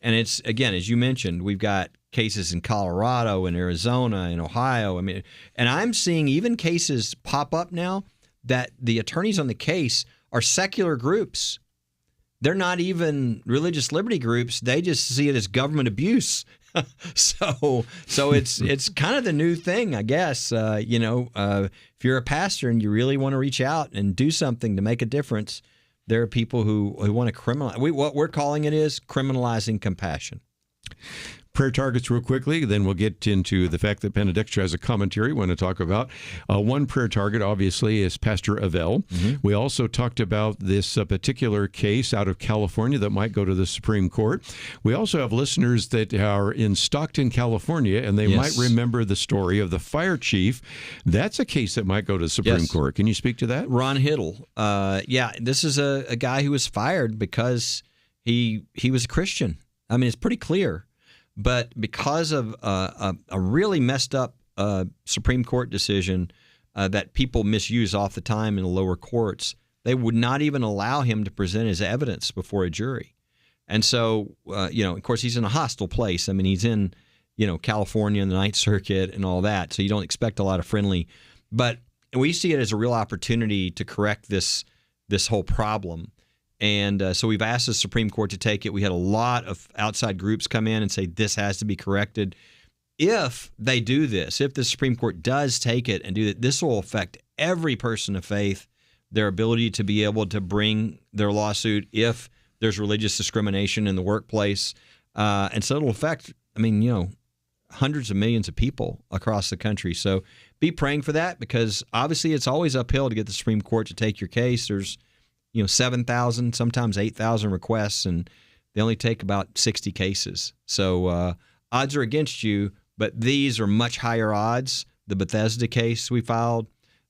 [SPEAKER 4] it's, again, as you mentioned, we've got cases in Colorado and Arizona and Ohio. I mean, and I'm seeing even cases pop up now that the attorneys on the case are secular groups. They're not even religious liberty groups. They just see it as government abuse. So it's kind of the new thing, I guess. If you're a pastor and you really want to reach out and do something to make a difference, there are people who want to criminalize. What we're calling it is criminalizing compassion.
[SPEAKER 1] Prayer targets real quickly, then we'll get into the fact that Penna Dexter has a commentary we want to talk about. One prayer target, obviously, is Pastor Avell. Mm-hmm. We also talked about this particular case out of California that might go to the Supreme Court. We also have listeners that are in Stockton, California, and they might remember the story of the fire chief. That's a case that might go to the Supreme Court. Can you speak to that?
[SPEAKER 4] Ron Hiddle. This is a guy who was fired because he was a Christian. I mean, it's pretty clear. But because of a really messed up Supreme Court decision that people misuse off the time in the lower courts, they would not even allow him to present his evidence before a jury. And so, of course, he's in a hostile place. I mean, he's in, California and the Ninth Circuit and all that. So you don't expect a lot of friendly. But we see it as a real opportunity to correct this whole problem. And so we've asked the Supreme Court to take it. We had a lot of outside groups come in and say this has to be corrected. If they do this, if the Supreme Court does take it and do that, this will affect every person of faith, their ability to be able to bring their lawsuit if there's religious discrimination in the workplace. And so it'll affect, hundreds of millions of people across the country. So be praying for that, because obviously it's always uphill to get the Supreme Court to take your case. There's 7,000, sometimes 8,000 requests, and they only take about 60 cases. So odds are against you, but these are much higher odds. The Bethesda case we filed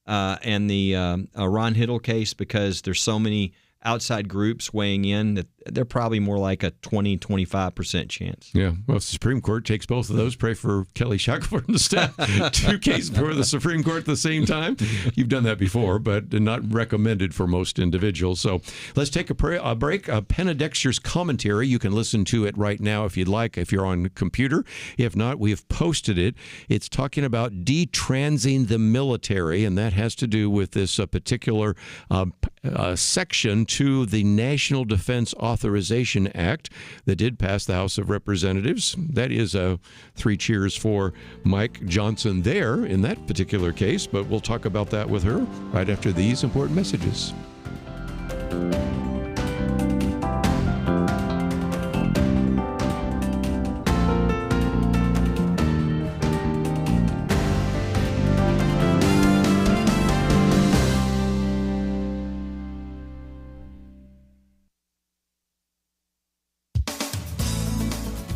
[SPEAKER 4] and the Ron Hiddle case, because there's so many outside groups weighing in, that they're probably more like a 20-25% chance.
[SPEAKER 1] Yeah. Well, if the Supreme Court takes both of those, pray for Kelly Shackelford and the staff. 2 cases before the Supreme Court at the same time. You've done that before, but not recommended for most individuals. So let's take a break. Penna Dexter's commentary, you can listen to it right now if you'd like, if you're on a computer. If not, we have posted it. It's talking about detransing the military, and that has to do with this particular section to the National Defense Authorization Act that did pass the House of Representatives. That is 3 cheers for Mike Johnson there in that particular case, but we'll talk about that with her right after these important messages.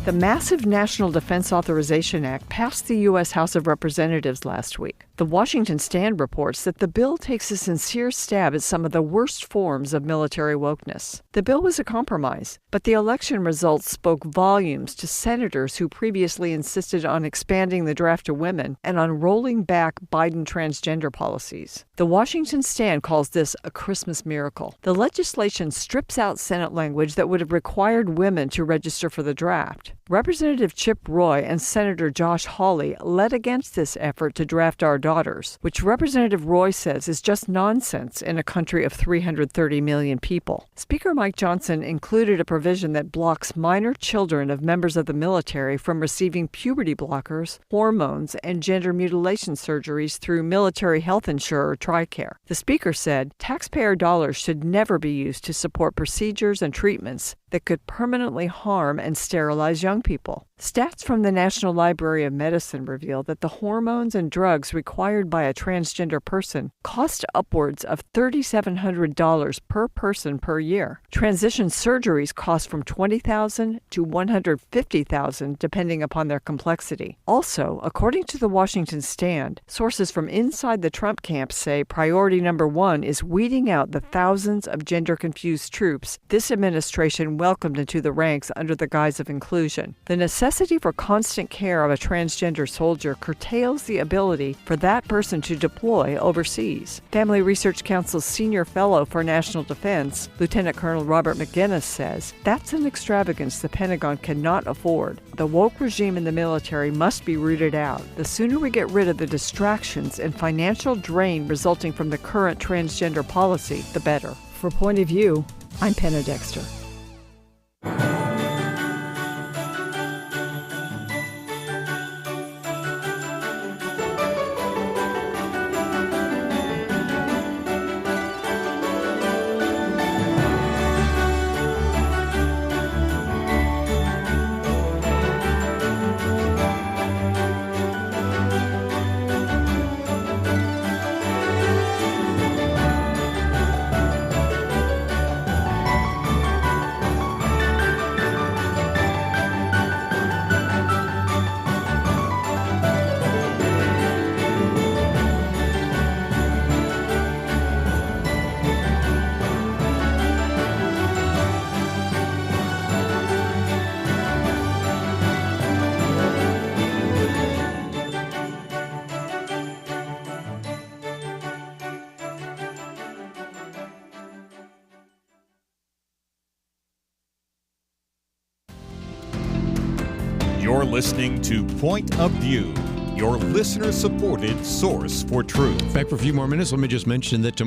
[SPEAKER 3] The massive National Defense Authorization Act passed the U.S. House of Representatives last week. The Washington Stand reports that the bill takes a sincere stab at some of the worst forms of military wokeness. The bill was a compromise, but the election results spoke volumes to senators who previously insisted on expanding the draft to women and on rolling back Biden transgender policies. The Washington Stand calls this a Christmas miracle. The legislation strips out Senate language that would have required women to register for the draft. Representative Chip Roy and Senator Josh Hawley led against this effort to draft our daughters, which Representative Roy says is just nonsense in a country of 330 million people. Speaker Mike Johnson included a provision that blocks minor children of members of the military from receiving puberty blockers, hormones, and gender mutilation surgeries through military health insurer TRICARE. The Speaker said taxpayer dollars should never be used to support procedures and treatments that could permanently harm and sterilize young people. Stats from the National Library of Medicine reveal that the hormones and drugs required by a transgender person cost upwards of $3,700 per person per year. Transition surgeries cost from $20,000 to $150,000 depending upon their complexity. Also, according to the Washington Stand, sources from inside the Trump camp say priority number 1 is weeding out the thousands of gender-confused troops this administration welcomed into the ranks under the guise of inclusion. The necessity for constant care of a transgender soldier curtails the ability for that person to deploy overseas. Family Research Council's senior fellow for national defense, Lieutenant Colonel Robert McGinnis, says that's an extravagance the Pentagon cannot afford. The woke regime in the military must be rooted out. The sooner we get rid of the distractions and financial drain resulting from the current transgender policy, the better. For Point of View, I'm Penna Dexter.
[SPEAKER 2] You're listening to Point of View, your listener-supported source for truth.
[SPEAKER 1] Back for a few more minutes. Let me just mention that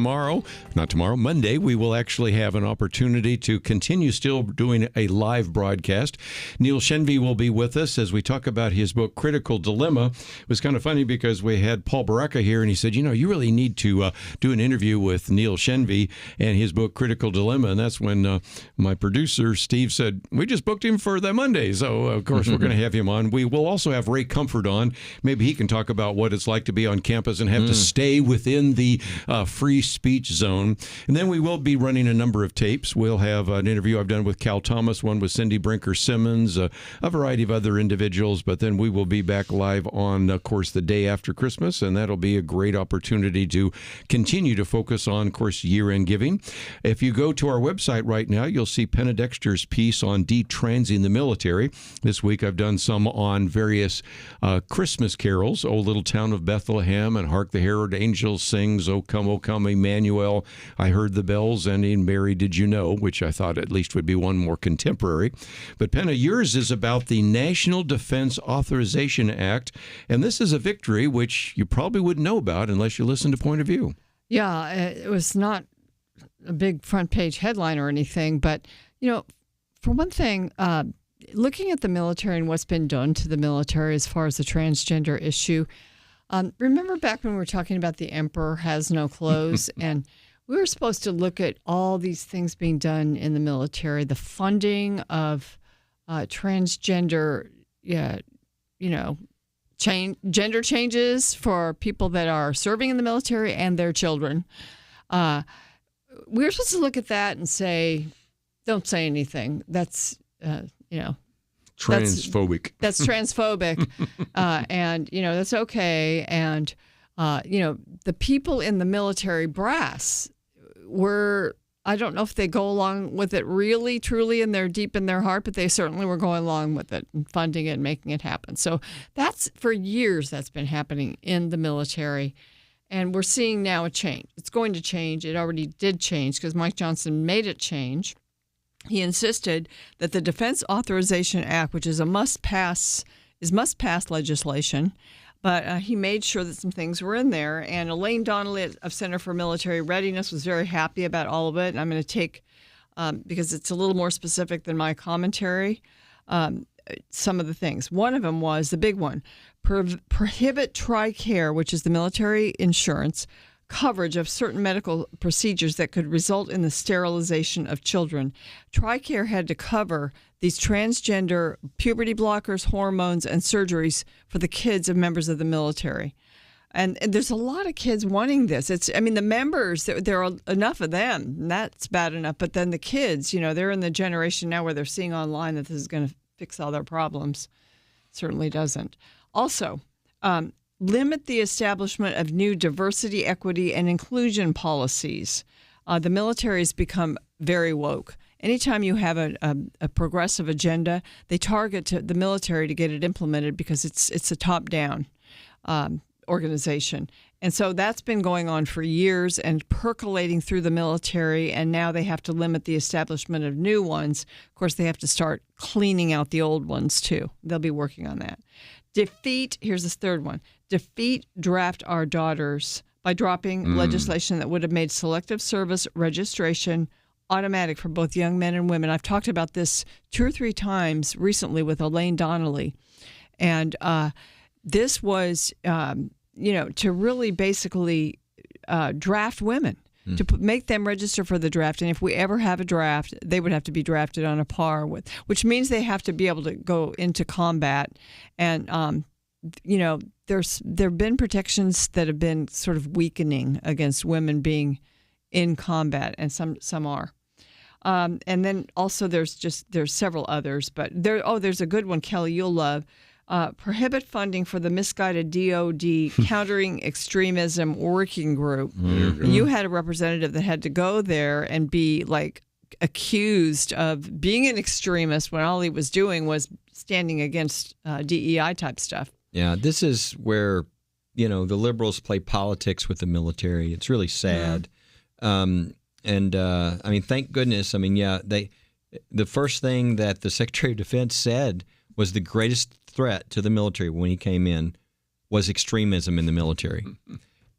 [SPEAKER 1] Monday, we will actually have an opportunity to continue still doing a live broadcast. Neil Shenvi will be with us as we talk about his book, Critical Dilemma. It was kind of funny because we had Paul Baraka here, and he said, you really need to do an interview with Neil Shenvi and his book, Critical Dilemma. And that's when my producer, Steve, said, we just booked him for that Monday. So, of course, we're going to have him on. We will also have Ray Comfort on, maybe maybe he can talk about what it's like to be on campus and have to stay within the free speech zone. And then we will be running a number of tapes. We'll have an interview I've done with Cal Thomas, one with Cindy Brinker-Simmons, a variety of other individuals. But then we will be back live on, of course, the day after Christmas, and that'll be a great opportunity to continue to focus on, of course, year-end giving. If you go to our website right now, you'll see Penna Dexter's piece on detransing the military. This week I've done some on various Christmas carols, O Little Town of Bethlehem and Hark the Herald Angels Sings, O Come, Emmanuel, I Heard the Bells, and In Mary Did You Know, which I thought at least would be one more contemporary. But Penna, yours is about the National Defense Authorization Act, and this is a victory which you probably wouldn't know about unless you listen to Point of View.
[SPEAKER 3] Yeah, it was not a big front page headline or anything, but, for one thing, looking at the military and what's been done to the military as far as the transgender issue, remember back when we were talking about the emperor has no clothes, and we were supposed to look at all these things being done in the military, the funding of transgender, gender changes for people that are serving in the military and their children. We're supposed to look at that and say, don't say anything. That's,
[SPEAKER 1] transphobic.
[SPEAKER 3] That's transphobic. And, that's okay. And, the people in the military brass were, I don't know if they go along with it really, truly, and they're deep in their heart, but they certainly were going along with it and funding it and making it happen. So that's, for years, that's been happening in the military. And we're seeing now a change. It's going to change. It already did change because Mike Johnson made it change. He insisted that the Defense Authorization Act, which is must-pass legislation, but he made sure that some things were in there. And Elaine Donnelly of Center for Military Readiness was very happy about all of it. And I'm going to take, because it's a little more specific than my commentary, some of the things. One of them was, the big one, prohibit TRICARE, which is the military insurance, coverage of certain medical procedures that could result in the sterilization of children. TRICARE had to cover these transgender puberty blockers, hormones, and surgeries for the kids of members of the military. And there's a lot of kids wanting this. The members, there are enough of them, and that's bad enough. But then the kids, they're in the generation now where they're seeing online that this is going to fix all their problems. Certainly doesn't. Also, limit the establishment of new diversity, equity, and inclusion policies. The military has become very woke. Anytime you have a progressive agenda, they target the military to get it implemented because it's a top-down organization. And so that's been going on for years and percolating through the military, and now they have to limit the establishment of new ones. Of course, they have to start cleaning out the old ones, too. They'll be working on that. Here's this third one, defeat draft our daughters by dropping legislation that would have made selective service registration automatic for both young men and women. I've talked about this 2 or 3 times recently with Elaine Donnelly. And this was, to really basically draft women, to make them register for the draft. And if we ever have a draft, they would have to be drafted on a par with, which means they have to be able to go into combat. And, there have been protections that have been sort of weakening against women being in combat, and some are. And then also there's several others, but there's a good one, Kelly, you'll love. Prohibit funding for the misguided DOD Countering Extremism Working Group. You had a representative that had to go there and be accused of being an extremist when all he was doing was standing against DEI type stuff.
[SPEAKER 4] Yeah, this is where, the liberals play politics with the military. It's really sad. Thank goodness. The first thing that the Secretary of Defense said was the greatest threat to the military when he came in was extremism in the military.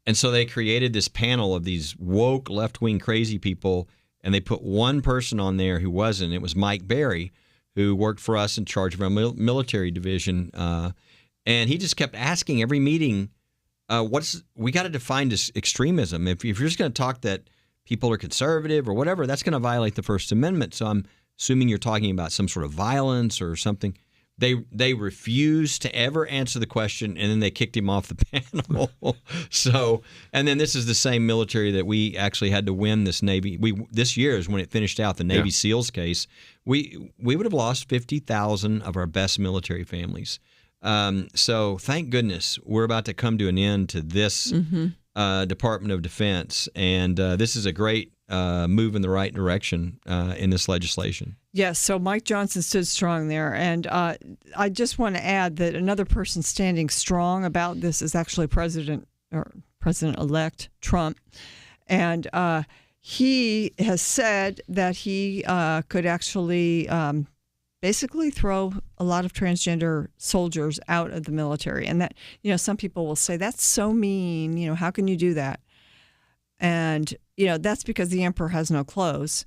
[SPEAKER 4] And so they created this panel of these woke left-wing crazy people, and they put one person on there who wasn't. It was Mike Berry, who worked for us in charge of our military division. And he just kept asking every meeting, we got to define this extremism. If you're just going to talk that people are conservative or whatever, that's going to violate the First Amendment. So I'm assuming you're talking about some sort of violence or something. They refused to ever answer the question, and then they kicked him off the panel. So, and then this is the same military that we actually had to win this Navy. This year is when it finished out the Navy SEALs case. We would have lost 50,000 of our best military families. So thank goodness we're about to come to an end to this Department of Defense, and this is a great move in the right direction in this legislation.
[SPEAKER 3] Yes, so Mike Johnson stood strong there. And I just want to add that another person standing strong about this is actually President-elect Trump. And he has said that he could actually basically throw a lot of transgender soldiers out of the military. And that, some people will say, that's so mean. How can you do that? And, that's because the emperor has no clothes.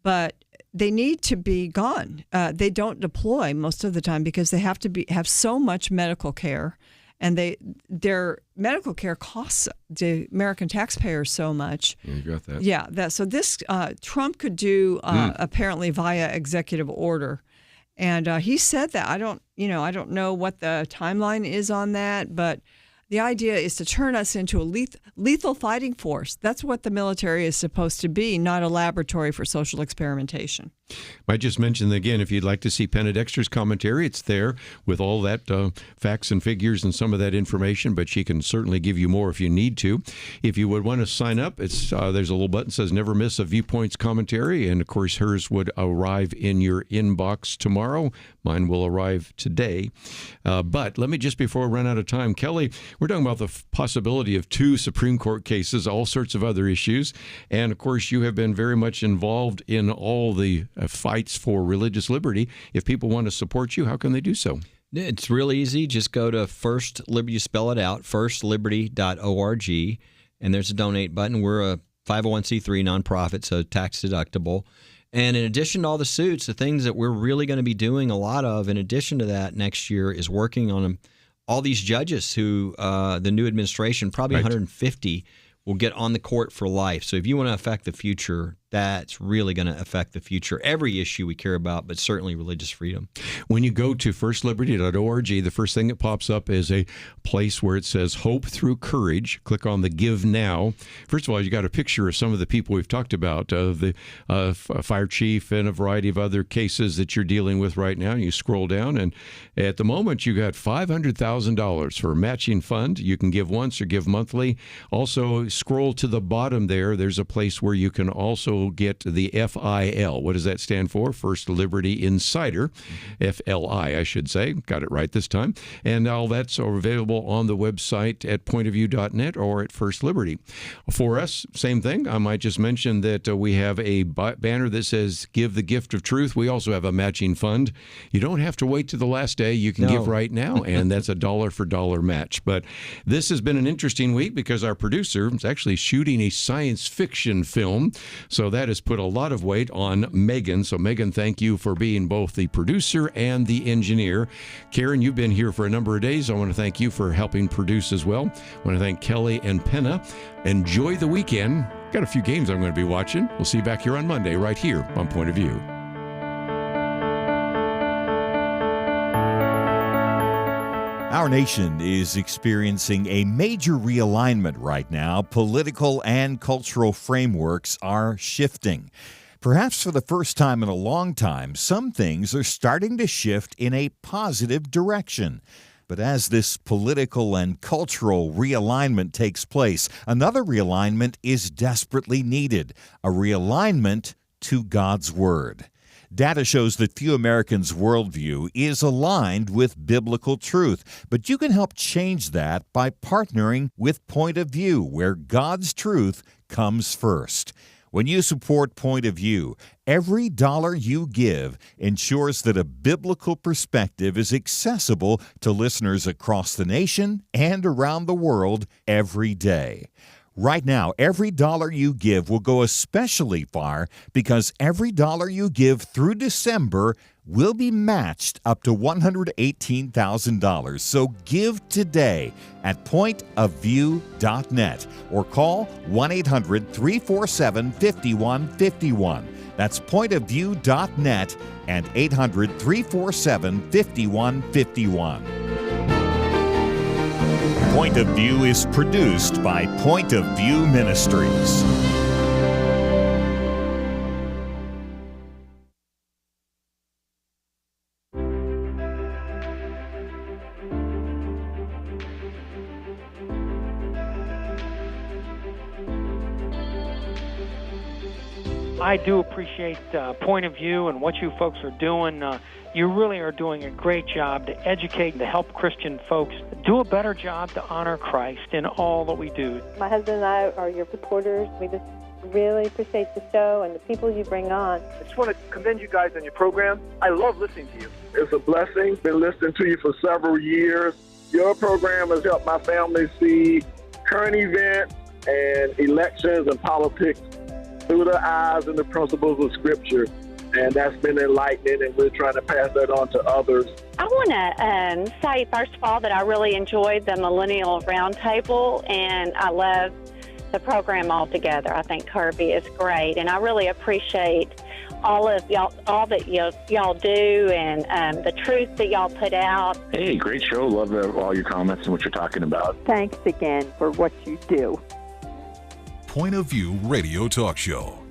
[SPEAKER 3] But they need to be gone. They don't deploy most of the time because they have to have so much medical care, and their medical care costs the American taxpayers so much.
[SPEAKER 1] You got that.
[SPEAKER 3] Yeah. So this Trump could do apparently via executive order, and he said that. I don't know what the timeline is on that, but the idea is to turn us into a lethal fighting force. That's what the military is supposed to be, not a laboratory for social experimentation.
[SPEAKER 1] I just mentioned again, if you'd like to see Penna Dexter's commentary, it's there with all that facts and figures and some of that information, but she can certainly give you more if you need to. If you would want to sign up, it's there's a little button that says never miss a Viewpoints commentary, and of course hers would arrive in your inbox tomorrow. Mine will arrive today. But let me just, before we run out of time, Kelly, we're talking about the possibility of 2 Supreme Court cases, all sorts of other issues, and of course you have been very much involved in all the fights for religious liberty. If people want to support you, how can they do so?
[SPEAKER 4] It's real easy. Just go to First Liberty, you spell it out, firstliberty.org, and there's a donate button. We're a 501c3 nonprofit, so tax deductible. And in addition to all the suits, the things that we're really going to be doing a lot of in addition to that next year is working on all these judges who the new administration, probably 150, will get on the court for life. So if you want to affect the future, that's really going to affect the future. Every issue we care about, but certainly religious freedom.
[SPEAKER 1] When you go to firstliberty.org, the first thing that pops up is a place where it says Hope Through Courage. Click on the Give Now. First of all, you got a picture of some of the people we've talked about, the fire chief and a variety of other cases that you're dealing with right now. You scroll down, and at the moment, you got $500,000 for a matching fund. You can give once or give monthly. Also, scroll to the bottom there. There's a place where you can also get the FIL. What does that stand for? First Liberty Insider. FLI, I should say. Got it right this time. And all that's available on the website at pointofview.net or at First Liberty. For us, same thing. I might just mention that we have a banner that says Give the Gift of Truth. We also have a matching fund. You don't have to wait to the last day. You can give right now, and that's a dollar for dollar match. But this has been an interesting week because our producer is actually shooting a science fiction film. So that has put a lot of weight on Megan. So Megan, thank you for being both the producer and the engineer. Karen, you've been here for a number of days. I want to thank you for helping produce as well. I want to thank Kelly and Penna. Enjoy the weekend. Got a few games I'm going to be watching. We'll see you back here on Monday right here on Point of View.
[SPEAKER 2] Our nation is experiencing a major realignment right now. Political and cultural frameworks are shifting. Perhaps for the first time in a long time, some things are starting to shift in a positive direction. But as this political and cultural realignment takes place, another realignment is desperately needed, a realignment to God's Word. Data shows that few Americans' worldview is aligned with biblical truth, but you can help change that by partnering with Point of View, where God's truth comes first. When you support Point of View, every dollar you give ensures that a biblical perspective is accessible to listeners across the nation and around the world every day. Right now, every dollar you give will go especially far because every dollar you give through December will be matched up to $118,000. So give today at pointofview.net or call 1-800-347-5151. That's pointofview.net and 800-347-5151. Point of View is produced by Point of View Ministries.
[SPEAKER 10] I do appreciate Point of View and what you folks are doing. You really are doing a great job to educate and to help Christian folks do a better job to honor Christ in all that we do.
[SPEAKER 11] My husband and I are your supporters. We just really appreciate the show and the people you bring on.
[SPEAKER 12] I just want to commend you guys on your program. I love listening to you. It's a blessing. Been listening to you for several years. Your program has helped my family see current events and elections and politics through the eyes and the principles of Scripture. And that's been enlightening, and we're trying to pass that on to others.
[SPEAKER 13] I want to say, first of all, that I really enjoyed the Millennial Roundtable, and I love the program altogether. I think Kerby is great, and I really appreciate all of y'all, all that y'all do, and the truth that y'all put out.
[SPEAKER 14] Hey, great show. Love all your comments and what you're talking about.
[SPEAKER 11] Thanks again for what you do.
[SPEAKER 9] Point of View Radio Talk Show.